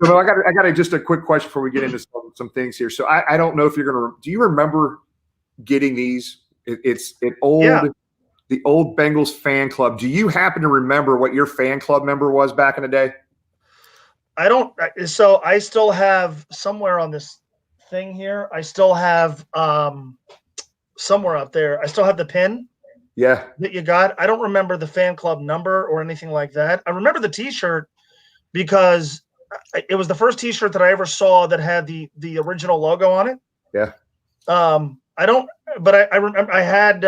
So I got just a quick question before we get into some things here. So I don't know if you're gonna. Do you remember getting these? It's an old. Yeah. The old Bengals fan club. Do you happen to remember what your fan club number was back in the day? I don't. So I still have somewhere on this thing here. I still have somewhere up there. I still have the pin. Yeah. That you got. I don't remember the fan club number or anything like that. I remember the T-shirt because it was the first T-shirt that I ever saw that had the original logo on it. Yeah. I don't. But I remember I had.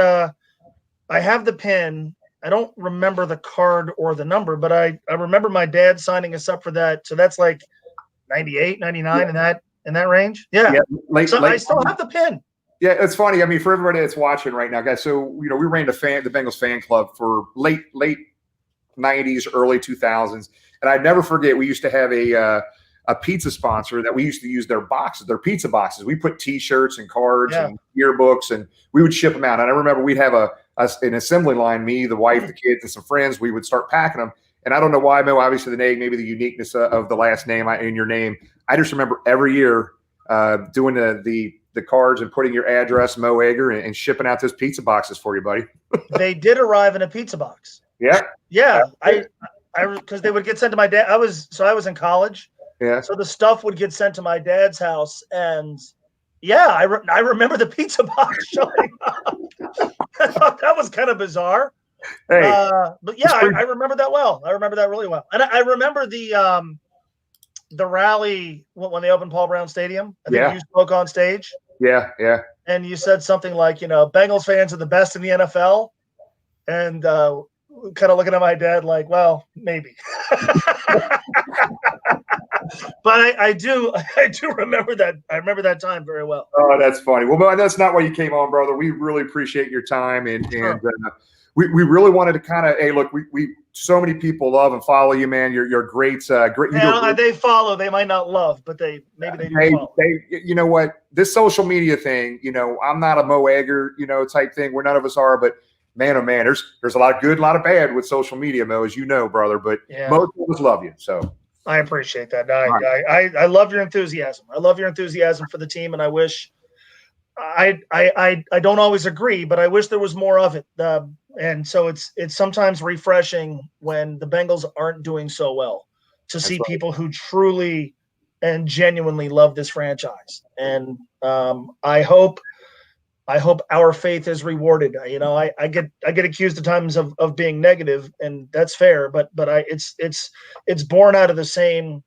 I have the pin. I don't remember the card or the number, but I remember my dad signing us up for that. So that's like 98, 99 in that range. Yeah. I still have the pin. Yeah, it's funny. I mean, for everybody that's watching right now, guys. So we ran the Bengals fan club for late 90s, early 2000s, and I never forget. We used to have a pizza sponsor that we used to use their pizza boxes. We put T-shirts and cards and yearbooks, and we would ship them out. And I remember we'd have an assembly line, me, the wife, the kids, and some friends. We would start packing them. And I don't know why, Mo, obviously the name, maybe the uniqueness of the last name in your name. I just remember every year doing the cards and putting your address, Mo Ager, and shipping out those pizza boxes for you, buddy. They did arrive in a pizza box. Yeah. Yeah. I because they would get sent to my dad. I was in college. Yeah. So the stuff would get sent to my dad's house, and I remember the pizza box showing up. I thought that was kind of bizarre. Hey, but yeah, I remember that well. I remember that really well, and I remember the rally when they opened Paul Brown Stadium. I think you spoke on stage. Yeah, yeah. And you said something like, Bengals fans are the best in the NFL, and kind of looking at my dad like, well, maybe. But I do remember that. I remember that time very well. Oh, that's funny. Well, that's not why you came on, brother. We really appreciate your time, and we really wanted to kind of, hey, look, we so many people love and follow you, man. You're great. Great. They follow. They might not love, but maybe they do follow. You know what? This social media thing. I'm not a Mo Ager, type thing where none of us are, but. Man, oh man, there's a lot of good, a lot of bad with social media, Mo, as you know, brother. But most of us love you, so I appreciate that. I love your enthusiasm. I love your enthusiasm for the team, and I wish I don't always agree, but I wish there was more of it. And so it's sometimes refreshing when the Bengals aren't doing so well to see people who truly and genuinely love this franchise. And I hope I hope our faith is rewarded. You know, I get accused at times of being negative, and that's fair. But it's born out of the same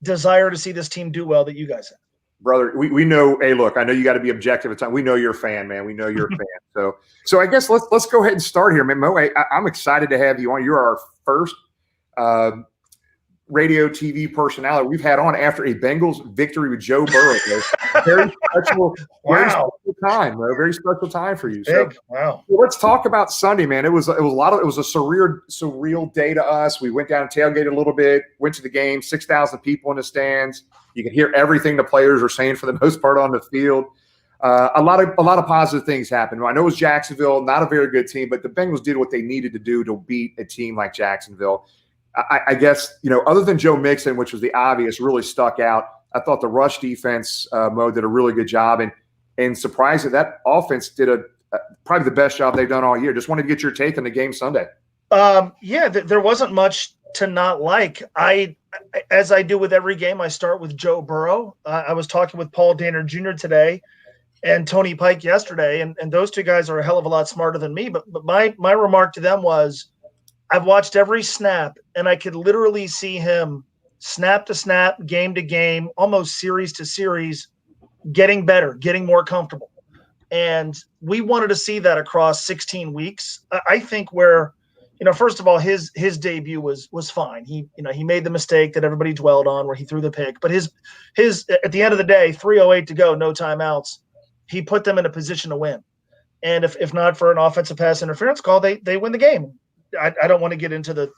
desire to see this team do well that you guys have. Brother, we know. Hey, look, I know you got to be objective at times. We know you're a fan, man. We know you're a fan. So I guess let's go ahead and start here, man. Mo, I'm excited to have you on. You're our first radio TV personality we've had on after a Bengals victory with Joe Burrow. Very special, very special time, bro. Very special time for you. So, wow. Well, let's talk about Sunday, man. It was a surreal day to us. We went down and tailgated a little bit, went to the game, 6,000 people in the stands. You can hear everything the players are saying for the most part on the field. A lot of positive things happened. I know it was Jacksonville, not a very good team, but the Bengals did what they needed to do to beat a team like Jacksonville. I guess, other than Joe Mixon, which was the obvious, really stuck out. I thought the rush defense, Mo, did a really good job. And surprised that offense did probably the best job they've done all year. Just wanted to get your take on the game Sunday. There wasn't much to not like. As I do with every game, I start with Joe Burrow. I was talking with Paul Danner Jr. today and Tony Pike yesterday, and those two guys are a hell of a lot smarter than me. But my remark to them was, I've watched every snap, and I could literally see him snap to snap, game to game, almost series to series, getting better, getting more comfortable. And we wanted to see that across 16 weeks. I think where, first of all, his debut was fine. He made the mistake that everybody dwelled on where he threw the pick. But his at the end of the day, 3:08 to go, no timeouts, he put them in a position to win. And if not for an offensive pass interference call, they win the game. I don't want to get into the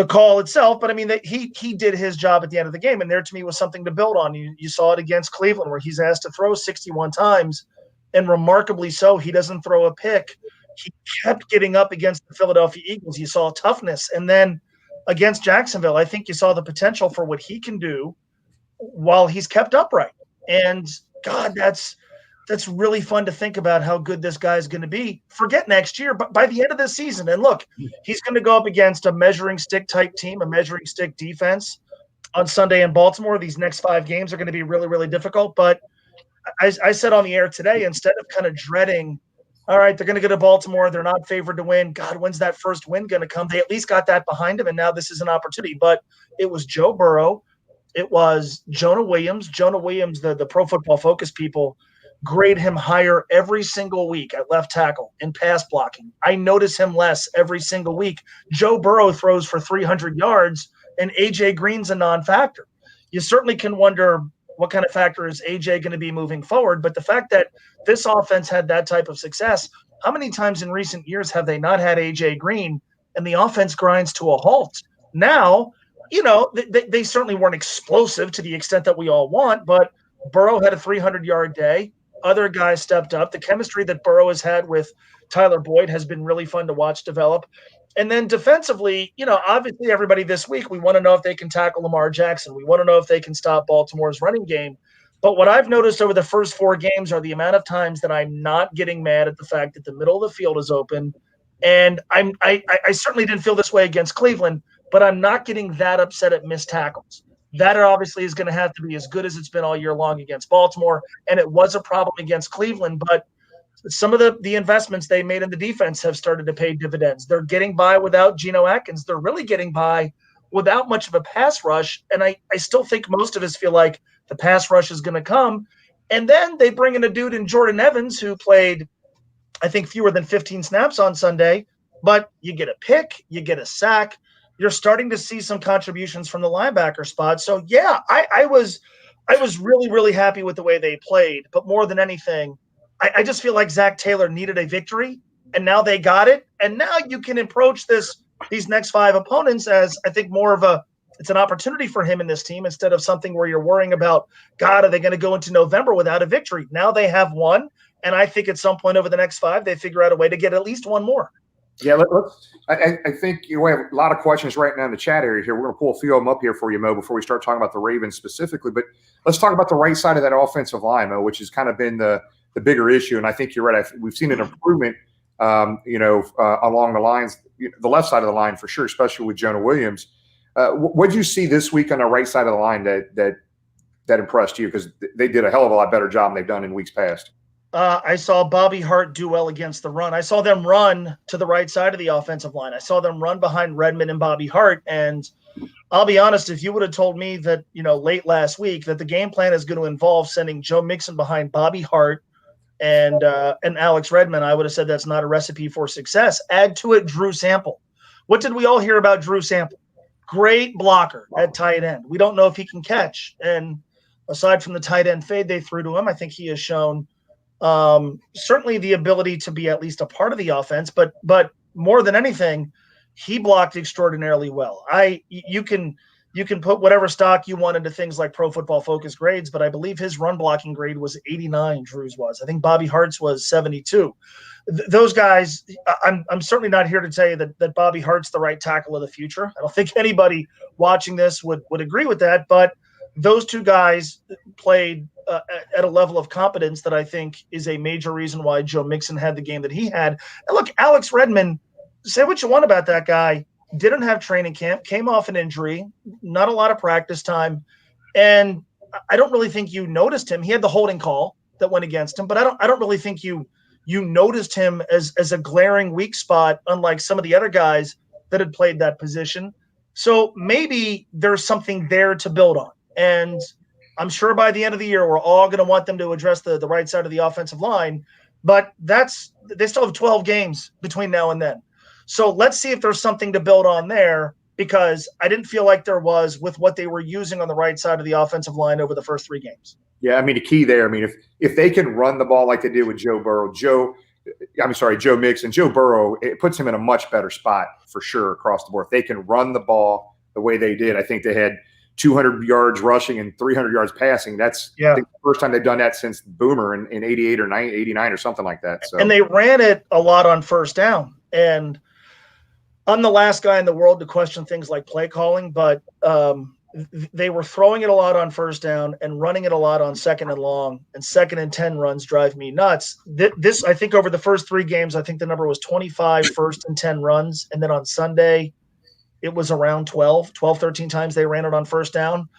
call itself, but I mean he did his job at the end of the game, and there to me was something to build on. You saw it against Cleveland where he's asked to throw 61 times, and remarkably so, he doesn't throw a pick. He kept getting up against the Philadelphia Eagles. You saw toughness, and then against Jacksonville, I think you saw the potential for what he can do while he's kept upright. And God, that's really fun to think about how good this guy is going to be. Forget next year, but by the end of this season, and look, he's going to go up against a measuring stick type team, a measuring stick defense on Sunday in Baltimore. These next 5 games are going to be really, really difficult. But I said on the air today, instead of kind of dreading, all right, they're going to go to Baltimore, they're not favored to win. God, when's that first win going to come? They at least got that behind them, and now this is an opportunity. But it was Joe Burrow. It was Jonah Williams. Jonah Williams, the Pro Football Focus people, grade him higher every single week at left tackle in pass blocking. I notice him less every single week. Joe Burrow throws for 300 yards, and A.J. Green's a non-factor. You certainly can wonder what kind of factor is A.J. going to be moving forward, but the fact that this offense had that type of success, how many times in recent years have they not had A.J. Green and the offense grinds to a halt? Now, they certainly weren't explosive to the extent that we all want, but Burrow had a 300-yard day. Other guys stepped up. The chemistry that Burrow has had with Tyler Boyd has been really fun to watch develop. And then defensively, obviously everybody this week, we want to know if they can tackle Lamar Jackson. We want to know if they can stop Baltimore's running game. But what I've noticed over the first 4 games are the amount of times that I'm not getting mad at the fact that the middle of the field is open. And I certainly didn't feel this way against Cleveland, but I'm not getting that upset at missed tackles. That obviously is going to have to be as good as it's been all year long against Baltimore, and it was a problem against Cleveland, but some of the investments they made in the defense have started to pay dividends. They're getting by without Geno Atkins. They're really getting by without much of a pass rush, and I still think most of us feel like the pass rush is going to come. And then they bring in a dude in Jordan Evans who played, I think, fewer than 15 snaps on Sunday, but you get a pick, you get a sack. You're starting to see some contributions from the linebacker spot. So, yeah, I was really, really happy with the way they played. But more than anything, I just feel like Zach Taylor needed a victory, and now they got it. And now you can approach these next 5 opponents as, I think, more of it's an opportunity for him in this team instead of something where you're worrying about, God, are they going to go into November without a victory? Now they have one, and I think at some point over the next 5, they figure out a way to get at least one more. Yeah, I think we have a lot of questions right now in the chat area here. We're going to pull a few of them up here for you, Mo, before we start talking about the Ravens specifically. But let's talk about the right side of that offensive line, Mo, which has kind of been the bigger issue. And I think you're right. We've seen an improvement, along the lines, the left side of the line for sure, especially with Jonah Williams. What did you see this week on the right side of the line that that impressed you? Because they did a hell of a lot better job than they've done in weeks past. I saw Bobby Hart do well against the run. I saw them run to the right side of the offensive line. I saw them run behind Redmond and Bobby Hart. And I'll be honest, if you would have told me that, late last week that the game plan is going to involve sending Joe Mixon behind Bobby Hart and Alex Redmond, I would have said that's not a recipe for success. Add to it Drew Sample. What did we all hear about Drew Sample? Great blocker at tight end. We don't know if he can catch. And aside from the tight end fade they threw to him, I think he has shown certainly the ability to be at least a part of the offense, but more than anything, he blocked extraordinarily well. You can put whatever stock you want into things like Pro Football Focus grades, but I believe his run blocking grade was 89. Drew's was. I think Bobby Hart's was 72. Those guys, I'm certainly not here to tell you that Bobby Hart's the right tackle of the future. I don't think anybody watching this would agree with that, but those two guys played at a level of competence that I think is a major reason why Joe Mixon had the game that he had. And look, Alex Redmond, say what you want about that guy, didn't have training camp, came off an injury, not a lot of practice time. And I don't really think you noticed him. He had the holding call that went against him, but I don't really think you noticed him as a glaring weak spot, unlike some of the other guys that had played that position. So maybe there's something there to build on. And I'm sure by the end of the year, we're all going to want them to address the right side of the offensive line, but they still have 12 games between now and then. So let's see if there's something to build on there, because I didn't feel like there was with what they were using on the right side of the offensive line over the first 3 games. Yeah, the key there, if they can run the ball like they did with Joe Mixon, Joe Burrow, it puts him in a much better spot for sure across the board. If they can run the ball the way they did, I think they had 200 yards rushing and 300 yards passing. That's I think the first time they've done that since Boomer in 88 or 89 or something like that. So. And they ran it a lot on first down. And I'm the last guy in the world to question things like play calling, but they were throwing it a lot on first down and running it a lot on second and long, and 2nd and 10 runs drive me nuts. This, I think over the first 3 games, I think the number was 25 1st and 10 runs. And then on Sunday, it was around 12, 13 times they ran it on first down.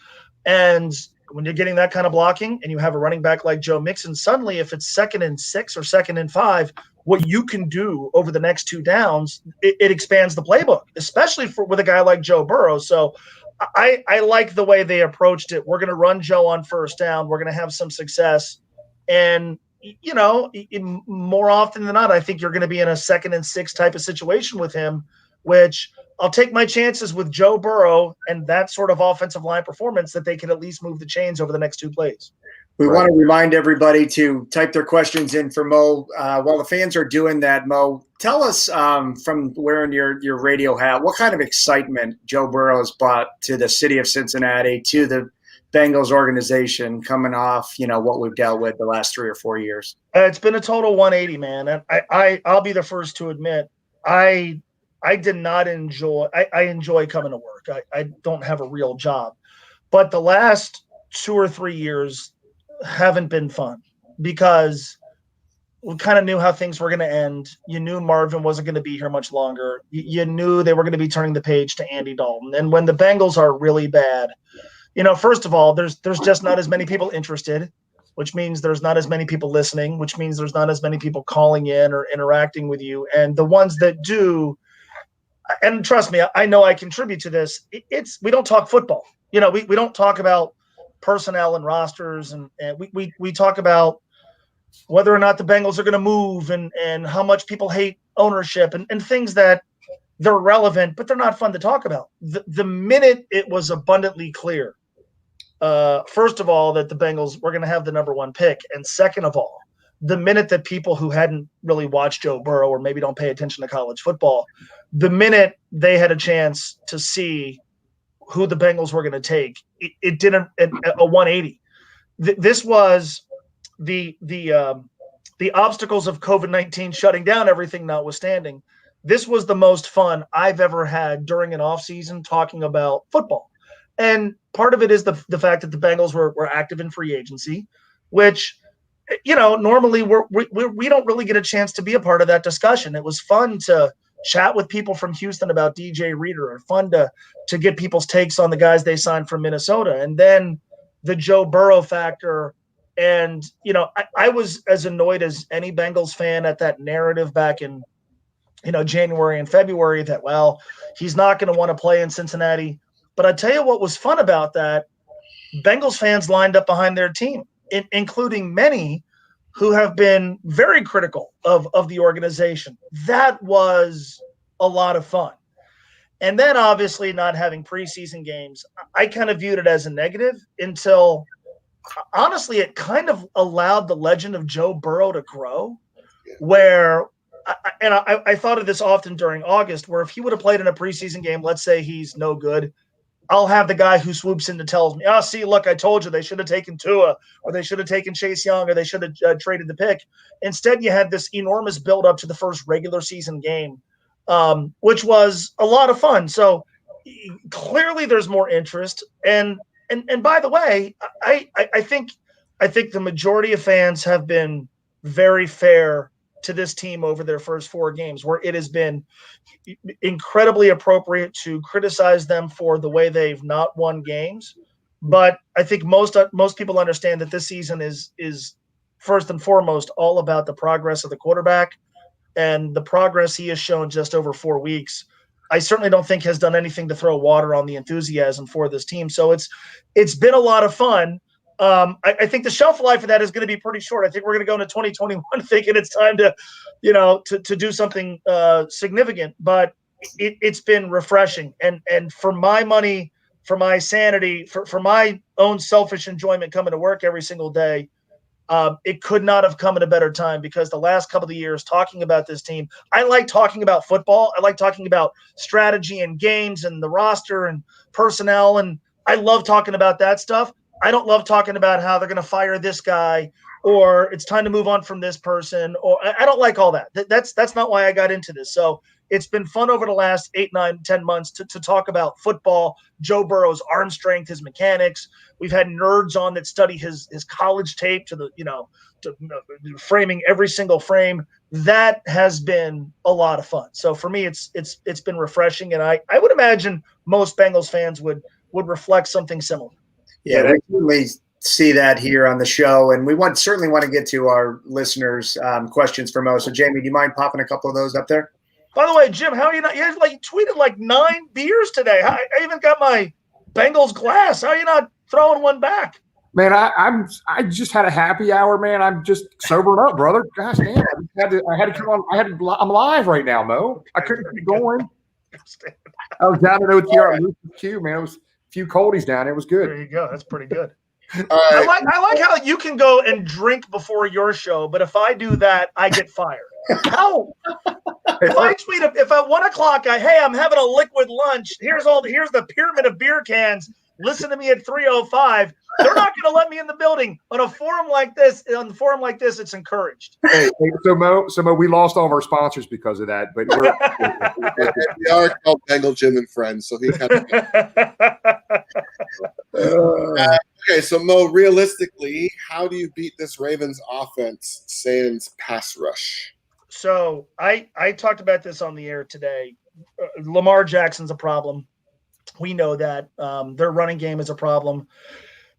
And when you're getting that kind of blocking and you have a running back like Joe Mixon, suddenly if it's 2nd and 6 or 2nd and 5, what you can do over the next 2 downs, it expands the playbook, especially with a guy like Joe Burrow. So I like the way they approached it. We're going to run Joe on first down. We're going to have some success. And, more often than not, I think you're going to be in a 2nd and 6 type of situation with him, which I'll take my chances with Joe Burrow and that sort of offensive line performance that they can at least move the chains over the next 2 plays. We want to remind everybody to type their questions in for Mo. While the fans are doing that, Mo, tell us from wearing your radio hat, what kind of excitement Joe Burrow has brought to the city of Cincinnati, to the Bengals organization, coming off, what we've dealt with the last 3 or 4 years. It's been a total 180, man. And I'll be the first to admit, I did not enjoy. I enjoy coming to work. I don't have a real job, but the last 2 or 3 years haven't been fun because we kind of knew how things were going to end. You knew Marvin wasn't going to be here much longer. You knew they were going to be turning the page to Andy Dalton. And when the Bengals are really bad, first of all, there's just not as many people interested, which means there's not as many people listening, which means there's not as many people calling in or interacting with you. And the ones that do, and trust me, I know I contribute to this. We don't talk football. We don't talk about personnel and rosters, and we talk about whether or not the Bengals are going to move and how much people hate ownership and things that they're relevant, but they're not fun to talk about. The minute it was abundantly clear, first of all, that the Bengals were going to have the number 1 pick, and second of all, the minute that people who hadn't really watched Joe Burrow or maybe don't pay attention to college football, the minute they had a chance to see who the Bengals were going to take, it did a 180. This was the obstacles of COVID-19 shutting down everything notwithstanding. This was the most fun I've ever had during an offseason talking about football. And part of it is the fact that the Bengals were active in free agency, which, normally we don't really get a chance to be a part of that discussion. It was fun to chat with people from Houston about DJ Reader, or fun to get people's takes on the guys they signed from Minnesota. And then the Joe Burrow factor. And, I was as annoyed as any Bengals fan at that narrative back in, January and February that, well, he's not going to want to play in Cincinnati. But I tell you what was fun about that, Bengals fans lined up behind their team, including many who have been very critical of the organization. That was a lot of fun. And then obviously not having preseason games, I kind of viewed it as a negative until honestly it kind of allowed the legend of Joe Burrow to grow, where I thought of this often during August, where if he would have played in a preseason game, let's say he's no good, I'll have the guy who swoops in and tells me, oh, see, look, I told you they should have taken Tua, or they should have taken Chase Young, or they should have traded the pick. Instead, you had this enormous build-up to the first regular season game, which was a lot of fun. So clearly there's more interest. And by the way, I think the majority of fans have been very fair to this team over their first 4 games, where it has been incredibly appropriate to criticize them for the way they've not won games. But I think most people understand that this season is first and foremost all about the progress of the quarterback, and the progress he has shown just over 4 weeks, I certainly don't think has done anything to throw water on the enthusiasm for this team. So it's been a lot of fun. I think the shelf life of that is going to be pretty short. I think we're going to go into 2021 thinking it's time to, to do something significant. But it's been refreshing, and for my money, for my sanity, for my own selfish enjoyment coming to work every single day, it could not have come at a better time, because the last couple of years talking about this team, I like talking about football. I like talking about strategy and games and the roster and personnel, and I love talking about that stuff. I don't love talking about how they're going to fire this guy, or it's time to move on from this person, or I don't like all that. That's not why I got into this. So it's been fun over the last 8, 9, 10 months to talk about football, Joe Burrow's arm strength, his mechanics. We've had nerds on that study his college tape to framing every single frame. That has been a lot of fun. So for me, it's been refreshing, and I would imagine most Bengals fans would reflect something similar. Yeah, we certainly see that here on the show, and we certainly want to get to our listeners' questions for Mo. So, Jamie, do you mind popping a couple of those up there? By the way, Jim, how are you not? You tweeted 9 beers today. I even got my Bengals glass. How are you not throwing one back? Man, I just had a happy hour, man. I'm just sobering up, brother. Gosh damn, I had to come on. I'm live right now, Mo. I couldn't keep going. I was down at OTR at Lucas Q, man. It was a few coldies down. It was good. There you go. That's pretty good. I like how you can go and drink before your show, but if I do that, I get fired. How? If I tweet if at 1 o'clock I'm having a liquid lunch. Here's the pyramid of beer cans. Listen to me at 3:05. They're not going to let me in the building on a forum like this. On the forum like this, it's encouraged. Hey, so Mo, we lost all of our sponsors because of that. But we are called Bengal Jim and Friends, so he kind of. Okay, so Mo, realistically, how do you beat this Ravens offense sans pass rush? So I talked about this on the air today. Lamar Jackson's a problem. We know that. Their running game is a problem.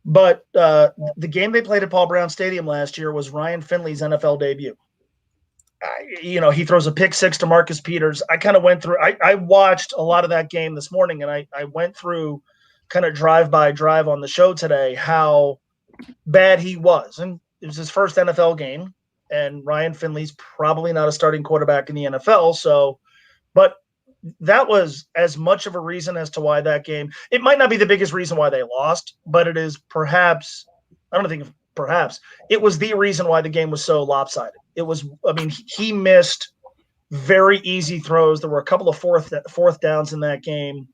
But the game they played at Paul Brown Stadium last year was Ryan Finley's NFL debut. He throws a pick 6 to Marcus Peters. I kind of went through – I watched a lot of that game this morning, and I went through kind of drive on the show today how bad he was. And it was his first NFL game, and Ryan Finley's probably not a starting quarterback in the NFL. So – but – that was as much of a reason as to why that game – it might not be the biggest reason why they lost, but it is perhaps – I don't think perhaps – it was the reason why the game was so lopsided. It was – I mean, he missed very easy throws. There were a couple of fourth downs in that game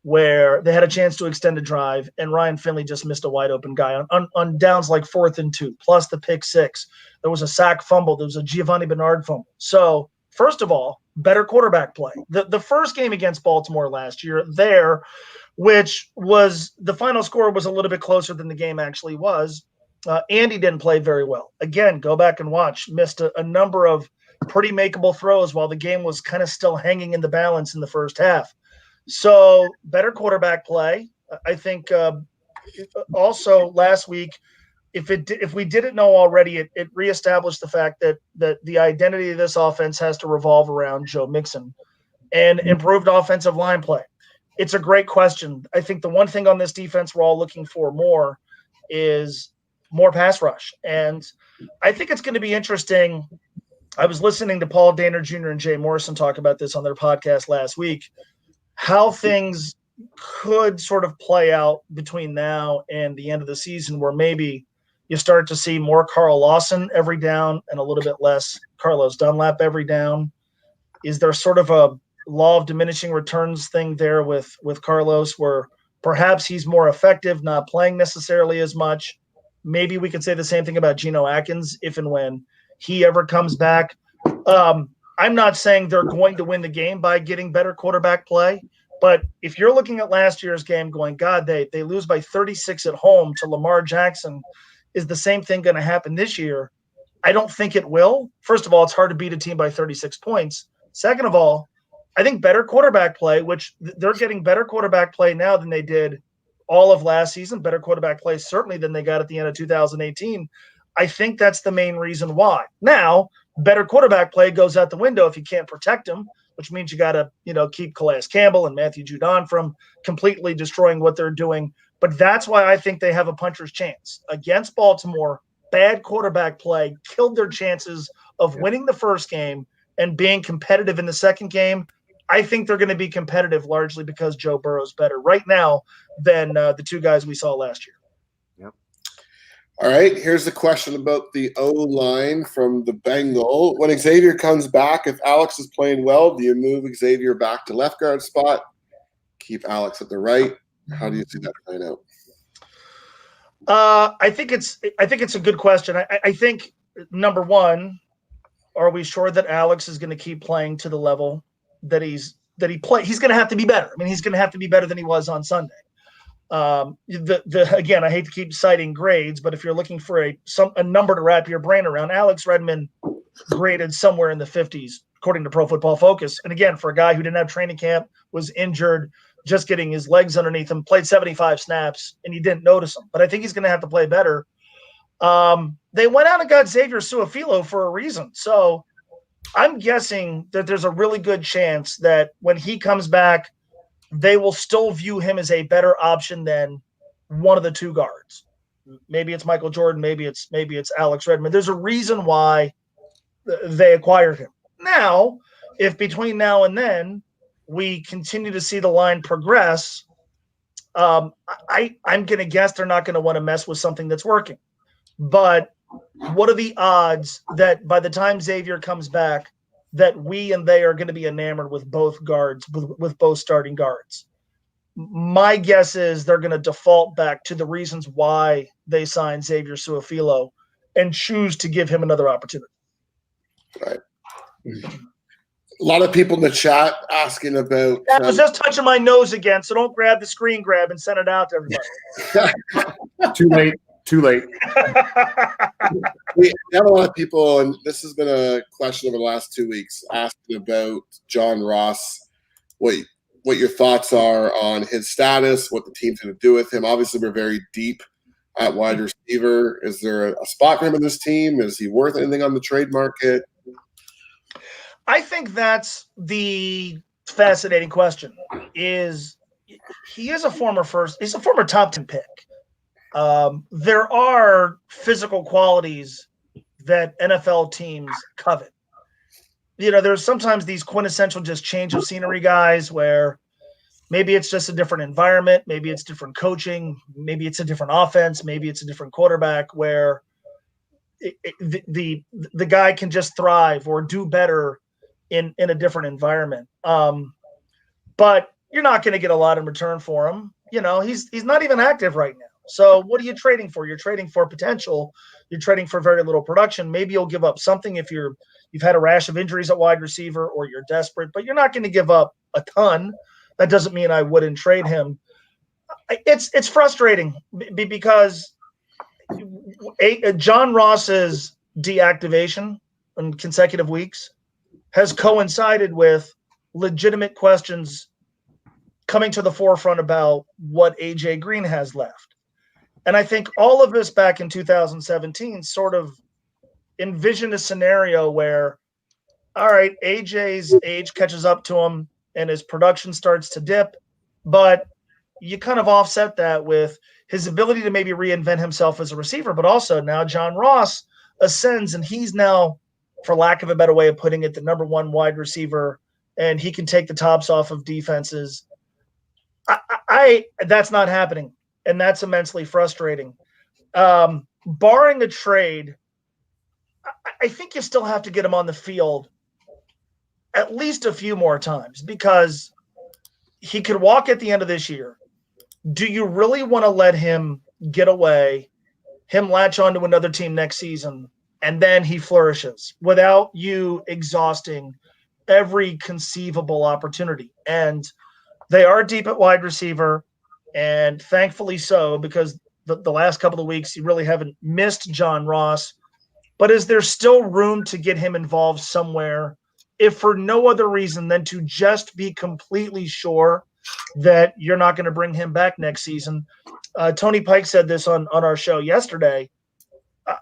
where they had a chance to extend a drive, and Ryan Finley just missed a wide-open guy on downs like 4th and 2, plus the pick 6. There was a sack fumble. There was a Giovanni Bernard fumble. So, first of all, better quarterback play. The first game against Baltimore last year there, which was the final score was a little bit closer than the game actually was. Andy didn't play very well. Again, go back and watch. Missed a number of pretty makeable throws while the game was kind of still hanging in the balance in the first half. So better quarterback play. I think also last week, if we didn't know already, it reestablished the fact that the identity of this offense has to revolve around Joe Mixon and improved offensive line play. It's a great question. I think the one thing on this defense we're all looking for more is more pass rush. And I think it's going to be interesting. I was listening to Paul Dehner Jr. and Jay Morrison talk about this on their podcast last week, how things could sort of play out between now and the end of the season, where maybe you start to see more Carl Lawson every down and a little bit less Carlos Dunlap every down. Is there sort of a law of diminishing returns thing there with Carlos, where perhaps he's more effective, not playing necessarily as much? Maybe we could say the same thing about Geno Atkins if and when he ever comes back. I'm not saying they're going to win the game by getting better quarterback play, but if you're looking at last year's game going, God, they lose by 36 at home to Lamar Jackson, is the same thing going to happen this year? I don't think it will. First of all, it's hard to beat a team by 36 points. Second of all, I think better quarterback play, which they're getting better quarterback play now than they did all of last season, better quarterback play certainly than they got at the end of 2018. I think that's the main reason why. Now, better quarterback play goes out the window if you can't protect him, which means you got to, keep Calais Campbell and Matthew Judon from completely destroying what they're doing. But that's why I think they have a puncher's chance. Against Baltimore, bad quarterback play killed their chances of winning the first game and being competitive in the second game. I think they're going to be competitive largely because Joe Burrow's better right now than the two guys we saw last year. Yep. All right, here's the question about the O-line from the Bengal. When Xavier comes back, if Alex is playing well, do you move Xavier back to left guard spot? Keep Alex at the right? How do you see that playing out? I think it's a good question. I think, number one, are we sure that Alex is going to keep playing to the level that he played? He's going to have to be better. I mean, he's going to have to be better than he was on Sunday. Again, I hate to keep citing grades, but if you're looking for a number to wrap your brain around, Alex Redmond graded somewhere in the 50s, according to Pro Football Focus. And again, for a guy who didn't have training camp, was injured, just getting his legs underneath him, played 75 snaps, and you didn't notice him. But I think he's going to have to play better. They went out and got Xavier Su'a-Filo for a reason. So I'm guessing that there's a really good chance that when he comes back, they will still view him as a better option than one of the two guards. Maybe it's Michael Jordan, maybe it's Alex Redmond. There's a reason why they acquired him. Now, if between now and then we continue to see the line progress, I'm going to guess they're not going to want to mess with something that's working. But what are the odds that by the time Xavier comes back, that we and they are going to be enamored with both guards, with both starting guards? My guess is they're going to default back to the reasons why they signed Xavier Su'a-Filo and choose to give him another opportunity. Right. A lot of people in the chat asking about. I was just touching my nose again, so don't grab the screen grab and send it out to everybody. Too late. We have a lot of people, and this has been a question over the last 2 weeks, asking about John Ross, what your thoughts are on his status, what the team's going to do with him. Obviously, we're very deep at wide receiver. Is there a spot for him in this team? Is he worth anything on the trade market? I think that's the fascinating question. He's a former top 10 pick. There are physical qualities that NFL teams covet. There's sometimes these quintessential just change of scenery guys where maybe it's just a different environment, maybe it's different coaching, maybe it's a different offense, maybe it's a different quarterback where the guy can just thrive or do better in a different environment. But you're not going to get a lot in return for him. He's not even active right now. So what are you trading for? You're trading for potential. You're trading for very little production. Maybe you'll give up something if you've had a rash of injuries at wide receiver or you're desperate, but you're not going to give up a ton. That doesn't mean I wouldn't trade him. It's frustrating because John Ross's deactivation in consecutive weeks has coincided with legitimate questions coming to the forefront about what AJ Green has left. And I think all of us back in 2017 sort of envisioned a scenario where, all right, AJ's age catches up to him and his production starts to dip, but you kind of offset that with his ability to maybe reinvent himself as a receiver, but also now John Ross ascends and he's now, for lack of a better way of putting it, the number one wide receiver, and he can take the tops off of defenses. That's not happening, and that's immensely frustrating. Barring a trade, I think you still have to get him on the field at least a few more times because he could walk at the end of this year. Do you really want to let him get away, him latch onto another team next season, and then he flourishes without you exhausting every conceivable opportunity? And they are deep at wide receiver, and thankfully so, because the last couple of weeks you really haven't missed John Ross. But is there still room to get him involved somewhere, if for no other reason than to just be completely sure that you're not going to bring him back next season? Tony Pike said this on our show yesterday.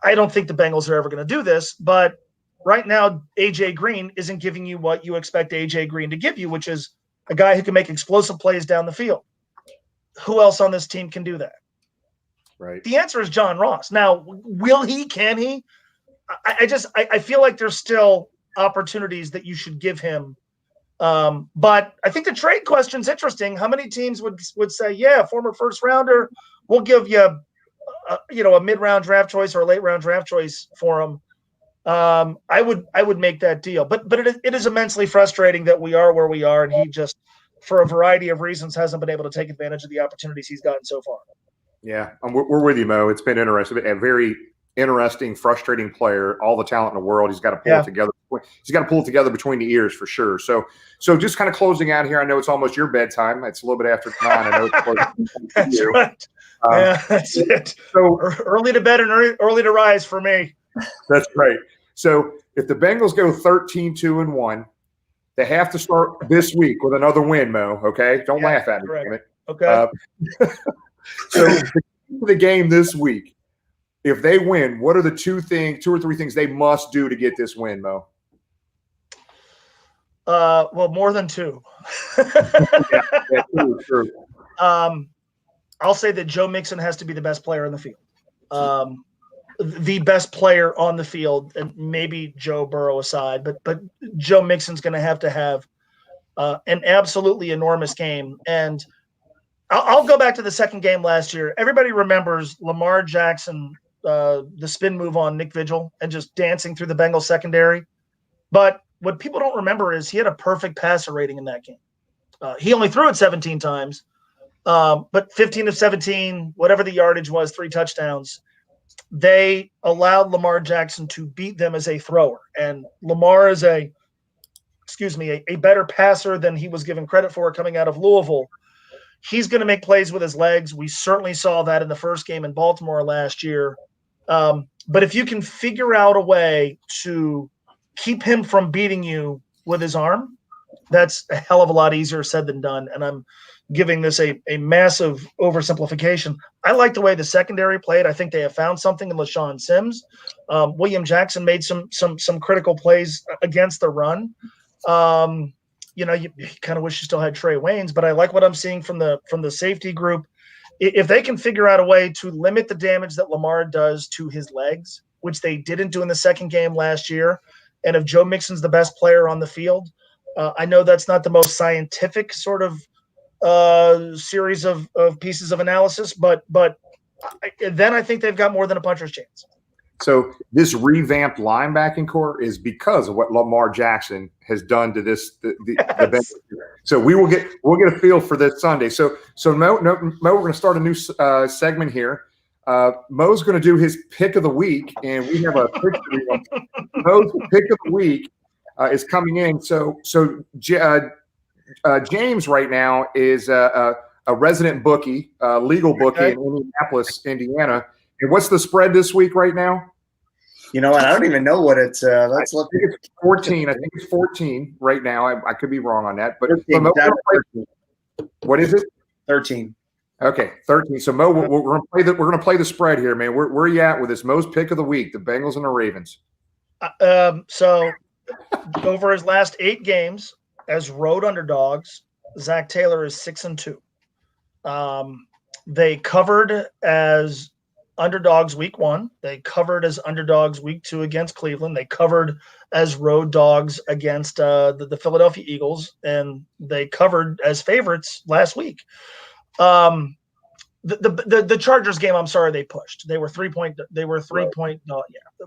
I don't think the Bengals are ever going to do this, but right now AJ Green isn't giving you what you expect AJ Green to give you, which is a guy who can make explosive plays down the field. Who else on this team can do that? Right. The answer is John Ross. Now, will he? Can he? I feel like there's still opportunities that you should give him. But I think the trade question's interesting. How many teams would say, yeah, former first rounder, we'll give you a mid-round draft choice or a late-round draft choice for him. I would make that deal. But it is immensely frustrating that we are where we are, and he just, for a variety of reasons, hasn't been able to take advantage of the opportunities he's gotten so far. Yeah, we're with you, Mo. It's been interesting. A very interesting, frustrating player. All the talent in the world. He's got to pull it together. He's got to pull it together between the ears for sure. So just kind of closing out here. I know it's almost your bedtime. It's a little bit after 9. I know it's close. That's right. Yeah, that's it. So early to bed and early to rise for me. That's right. So if the Bengals go 13-2-1, they have to start this week with another win, Mo. Okay, don't laugh at me. Damn it. Okay. So the game this week, if they win, what are the two or three things they must do to get this win, Mo? Well, more than two. True. I'll say that Joe Mixon has to be the best player in the field. The best player on the field, and maybe Joe Burrow aside, but Joe Mixon's going to have an absolutely enormous game. And I'll go back to the second game last year. Everybody remembers Lamar Jackson, the spin move on Nick Vigil and just dancing through the Bengals secondary. But what people don't remember is he had a perfect passer rating in that game. He only threw it 17 times, but 15 of 17, whatever the yardage was, 3 touchdowns. They allowed Lamar Jackson to beat them as a thrower. And Lamar is a better passer than he was given credit for coming out of Louisville. He's going to make plays with his legs. We certainly saw that in the first game in Baltimore last year. But if you can figure out a way to keep him from beating you with his arm, that's a hell of a lot easier said than done. And I'm giving this a massive oversimplification. I like the way the secondary played. I think they have found something in LaShawn Sims. William Jackson made some critical plays against the run. You kind of wish you still had Trey Waynes, but I like what I'm seeing from the safety group. If they can figure out a way to limit the damage that Lamar does to his legs, which they didn't do in the second game last year, and if Joe Mixon's the best player on the field, I know that's not the most scientific sort of series of pieces of analysis, but then I think they've got more than a puncher's chance. So this revamped linebacking core is because of what Lamar Jackson has done to this. The so we'll get a feel for this Sunday. So Mo, we're going to start a new segment here. Mo's going to do his pick of the week, and we have a picture. Mo's pick of the week is coming in. So James right now is a resident bookie, legal bookie in Indianapolis, Indiana. And what's the spread this week right now? You know what? I don't even know what it's. Let's look. I think it's 14. I think it's 14 right now. I could be wrong on that. But 13, what is it? 13. Okay, 13. So Mo, we're gonna play the spread here, man. Where are you at with this Mo's pick of the week? The Bengals and the Ravens. So over his last 8 games as road underdogs, Zach Taylor is 6-2. They covered as underdogs week 1. They covered as underdogs week 2 against Cleveland. They covered as road dogs against the Philadelphia Eagles, and they covered as favorites last week. The Chargers game, I'm sorry, they pushed. They were 3-point. They were 3-point.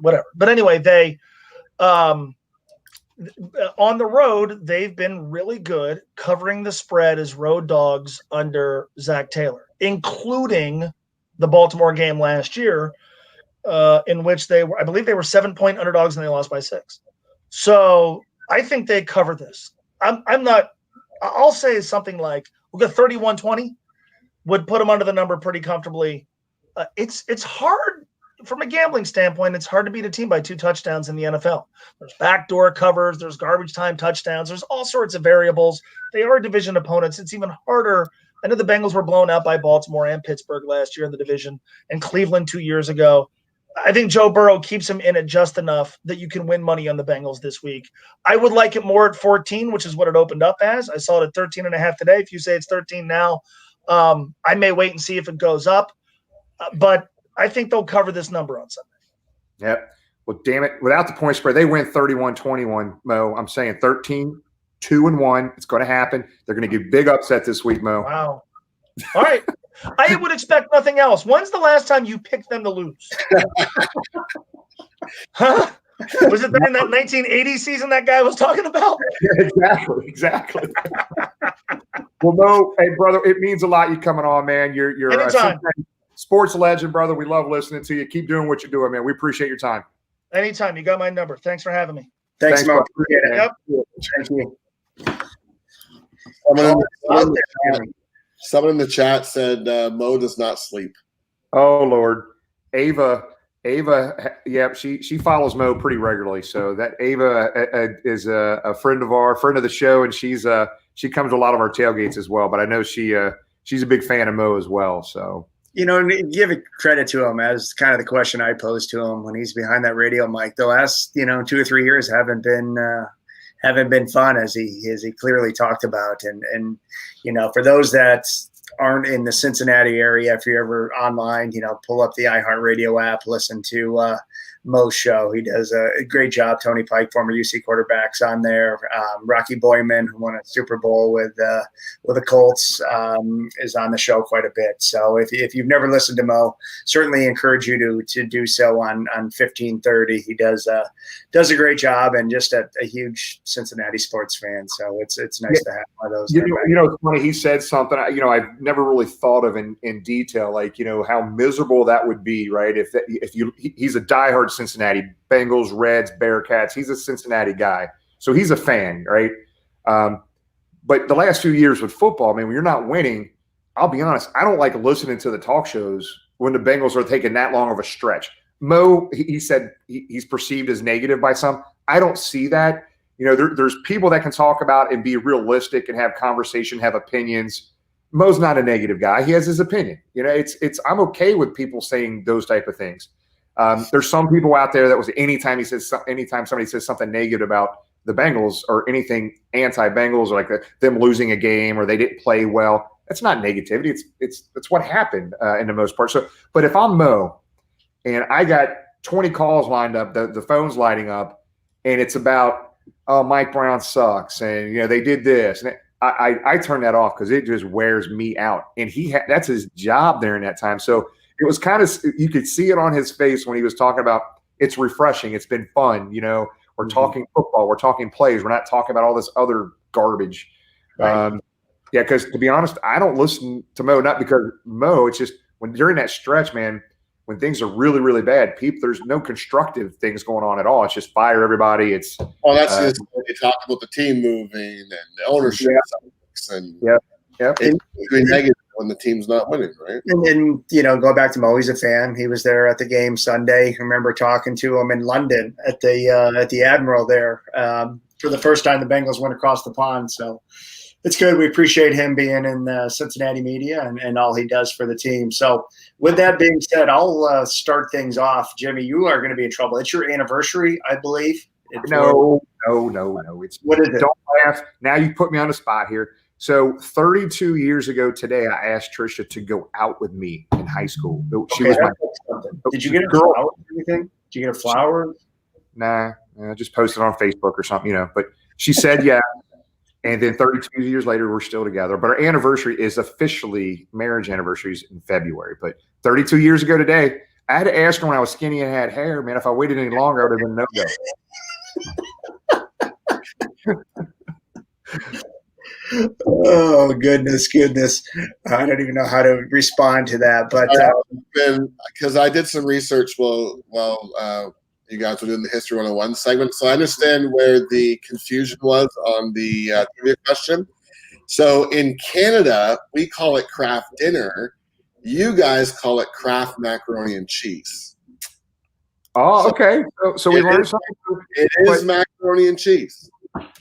Whatever. But anyway, they on the road, they've been really good covering the spread as road dogs under Zach Taylor, including the Baltimore game last year, in which I believe they were 7-point underdogs and they lost by 6. So I think they cover this. I'll say something like we'll go 31-20. Would put them under the number pretty comfortably. It's hard from a gambling standpoint. It's hard to beat a team by 2 touchdowns in the NFL. There's backdoor covers. There's garbage time touchdowns. There's all sorts of variables. They are division opponents. It's even harder. I know the Bengals were blown out by Baltimore and Pittsburgh last year in the division, and Cleveland 2 years ago. I think Joe Burrow keeps him in it just enough that you can win money on the Bengals this week. I would like it more at 14, which is what it opened up as. I saw it at 13.5 today. If you say it's 13 now, I may wait and see if it goes up, but I think they'll cover this number on Sunday. Yep. Well, damn it. Without the point spread, they win 31-21, Mo. I'm saying 13-2-1. It's going to happen. They're going to give big upset this week, Mo. Wow. All right. I would expect nothing else. When's the last time you picked them to lose? Huh? Was it in that 1980 season that guy was talking about? Exactly. Well, Mo, hey, brother, it means a lot you coming on, man. You're a sports legend, brother. We love listening to you. Keep doing what you're doing, man. We appreciate your time. Anytime. You got my number. Thanks for having me. Thanks Mo. Appreciate it. Yep. Thank you. Someone in the chat said Mo does not sleep. Oh, Lord. Ava, yeah, she follows Mo pretty regularly. So that Ava is a friend of the show, and she comes to a lot of our tailgates as well. But I know she's a big fan of Mo as well. So give it credit to him, as kind of the question I posed to him when he's behind that radio mic. The last 2 or 3 years haven't been fun, as he clearly talked about, and for those that aren't in the Cincinnati area, if you're ever online, pull up the iHeartRadio app, listen to Mo's show. He does a great job. Tony Pike, former UC quarterback's on there. Rocky Boyman, who won a Super Bowl with the Colts, is on the show quite a bit. So if you've never listened to Mo, certainly encourage you to do so on 1530. He does a great job, and just a huge Cincinnati sports fan. So it's nice to have one of those. It's funny. He said something I've never really thought of in detail, like how miserable that would be, right? He's a diehard Cincinnati Bengals, Reds, Bearcats. He's a Cincinnati guy, so he's a fan, right? But the last few years with football, man, when you're not winning, I'll be honest, I don't like listening to the talk shows when the Bengals are taking that long of a stretch. Mo, he said he's perceived as negative by some. I don't see that. There's people that can talk about and be realistic and have conversation, have opinions. Mo's not a negative guy. He has his opinion. I'm okay with people saying those type of things. There's some people out there that was anytime somebody says something negative about the Bengals or anything anti-Bengals, or like them losing a game or they didn't play well, that's not negativity. It's what happened in the most part. So, but if I'm Mo and I got 20 calls lined up, the phone's lighting up, and it's about, oh, Mike Brown sucks, and they did this, and I turn that off because it just wears me out, and that's his job during that time. So it was kind of, you could see it on his face when he was talking about it's refreshing, it's been fun, we're talking football, we're talking plays, we're not talking about all this other garbage. Right. Because to be honest, I don't listen to Mo, not because Mo, it's just when during that stretch, man, when things are really, really bad, there's no constructive things going on at all. It's just fire everybody. It's that's just when they talk about the team moving and the ownership and it's negative when the team's not winning, right? And go back to Mo, he's a fan. He was there at the game Sunday. I remember talking to him in London at the Admiral there for the first time the Bengals went across the pond. So It's good. We appreciate him being in Cincinnati media and all he does for the team. So with that being said, I'll start things off. Jimmy, you are going to be in trouble. It's your anniversary, I believe. No. It's what is it? Don't laugh. Now you put me on the spot here. So 32 years ago today, I asked Trisha to go out with me in high school. She was my. Did you get a flower or anything? Did you get a flower? Nah, I just posted on Facebook or something, But she said yeah. And then 32 years later, we're still together. But our anniversary is officially marriage anniversaries in February. But 32 years ago today, I had to ask her when I was skinny and had hair. Man, if I waited any longer, I would have been no-go. Oh, goodness. I don't even know how to respond to that. But because I did some research while you guys were doing the History 101 segment. So I understand where the confusion was on the trivia question. So in Canada, we call it Kraft dinner. You guys call it Kraft macaroni and cheese. Oh, okay. So we learned something. It is macaroni and cheese.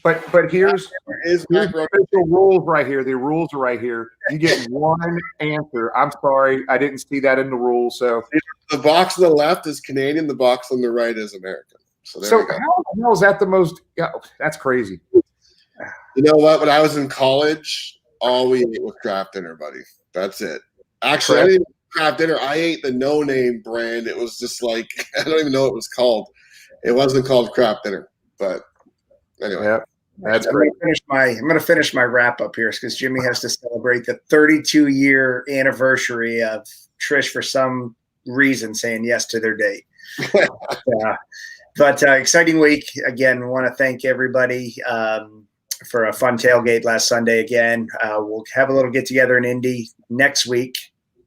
But here's the rules right here. The rules are right here. You get one answer. I'm sorry, I didn't see that in the rules. So the box on the left is Canadian. The box on the right is American. So how the hell is that the most? Yeah, that's crazy. You know what? When I was in college, all we ate was Kraft dinner, buddy. That's it. Actually, I didn't eat Kraft dinner. I ate the no-name brand. It was just like I don't even know what it was called. It wasn't called Kraft dinner, but. Anyway, yep, that's great. I'm going to finish my wrap up here because Jimmy has to celebrate the 32-year anniversary of Trish for some reason saying yes to their date. But exciting week again. Want to thank everybody for a fun tailgate last Sunday. Again, we'll have a little get together in Indy next week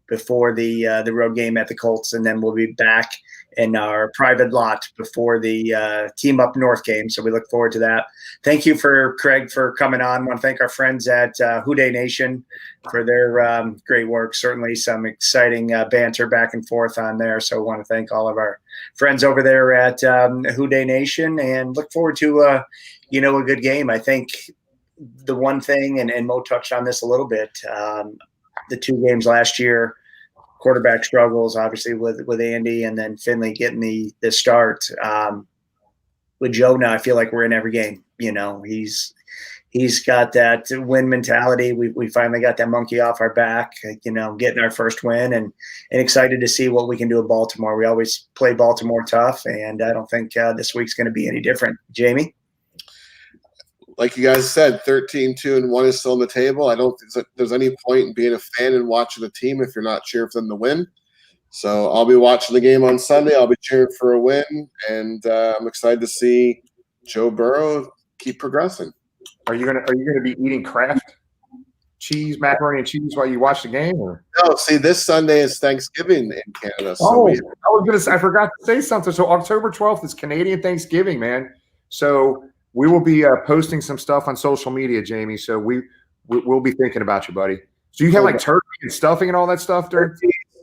before the road game at the Colts, and then we'll be back in our private lot before the Team Up North game. So we look forward to that. Thank you Craig for coming on. I want to thank our friends at Houday Nation for their great work. Certainly some exciting banter back and forth on there. So I want to thank all of our friends over there at Houday Nation and look forward to a good game. I think the one thing, and Mo touched on this a little bit, the two games last year, quarterback struggles, obviously with Andy, and then Finley getting the start. With Joe now, I feel like we're in every game. He's got that win mentality. We finally got that monkey off our back. Getting our first win, and excited to see what we can do in Baltimore. We always play Baltimore tough, and I don't think this week's going to be any different. Jamie. Like you guys said, 13-2-1 is still on the table. I don't think there's any point in being a fan and watching a team if you're not cheering for them to win. So I'll be watching the game on Sunday. I'll be cheering for a win, and I'm excited to see Joe Burrow keep progressing. Are you gonna be eating Kraft cheese, macaroni and cheese while you watch the game? Or? No, see, this Sunday is Thanksgiving in Canada. So I forgot to say something. So October 12th is Canadian Thanksgiving, man. So we will be posting some stuff on social media, Jamie. So we'll be thinking about you, buddy. So you have like turkey and stuffing and all that stuff during?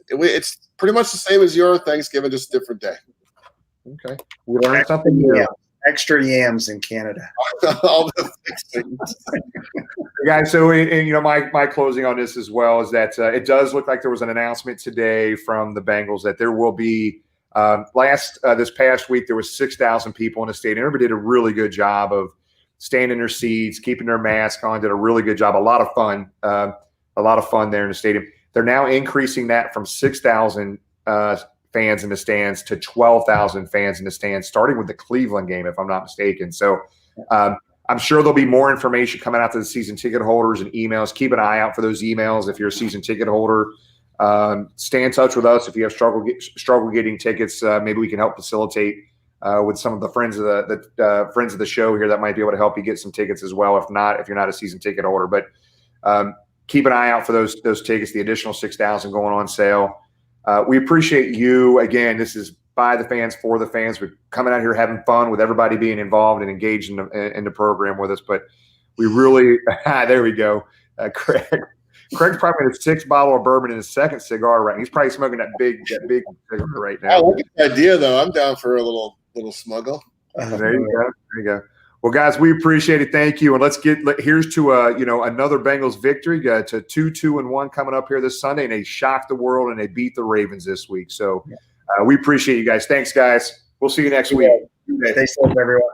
It's pretty much the same as your Thanksgiving, just a different day. Okay. We learned something new. Extra yams in Canada. All the things. Guys, so my closing on this as well is that it does look like there was an announcement today from the Bengals that there will be this past week there was 6,000 people in the stadium. Everybody did a really good job of staying in their seats, keeping their mask on. Did a really good job. A lot of fun there in the stadium. They're now increasing that from 6,000 fans in the stands to 12,000 fans in the stands, starting with the Cleveland game, if I'm not mistaken. So I'm sure there'll be more information coming out to the season ticket holders and emails. Keep an eye out for those emails if you're a season ticket holder. Stay in touch with us if you have struggle getting tickets. Maybe we can help facilitate with some of the friends of the show here that might be able to help you get some tickets as well. If you're not a season ticket holder, but keep an eye out for those tickets. The additional 6,000 going on sale. We appreciate you. Again, this is by the fans, for the fans. We're coming out here having fun with everybody being involved and engaged in the program with us. But we really – there we go. Craig's probably in his sixth bottle of bourbon in his second cigar right now. He's probably smoking that big cigar right now. I like the idea, though. I'm down for a little smuggle. There you go. Well, guys, we appreciate it. Thank you. And here's to another Bengals victory. Got to 2-2-1 coming up here this Sunday, and they shocked the world and they beat the Ravens this week. So we appreciate you guys. Thanks, guys. We'll see you next week. Stay safe, everyone.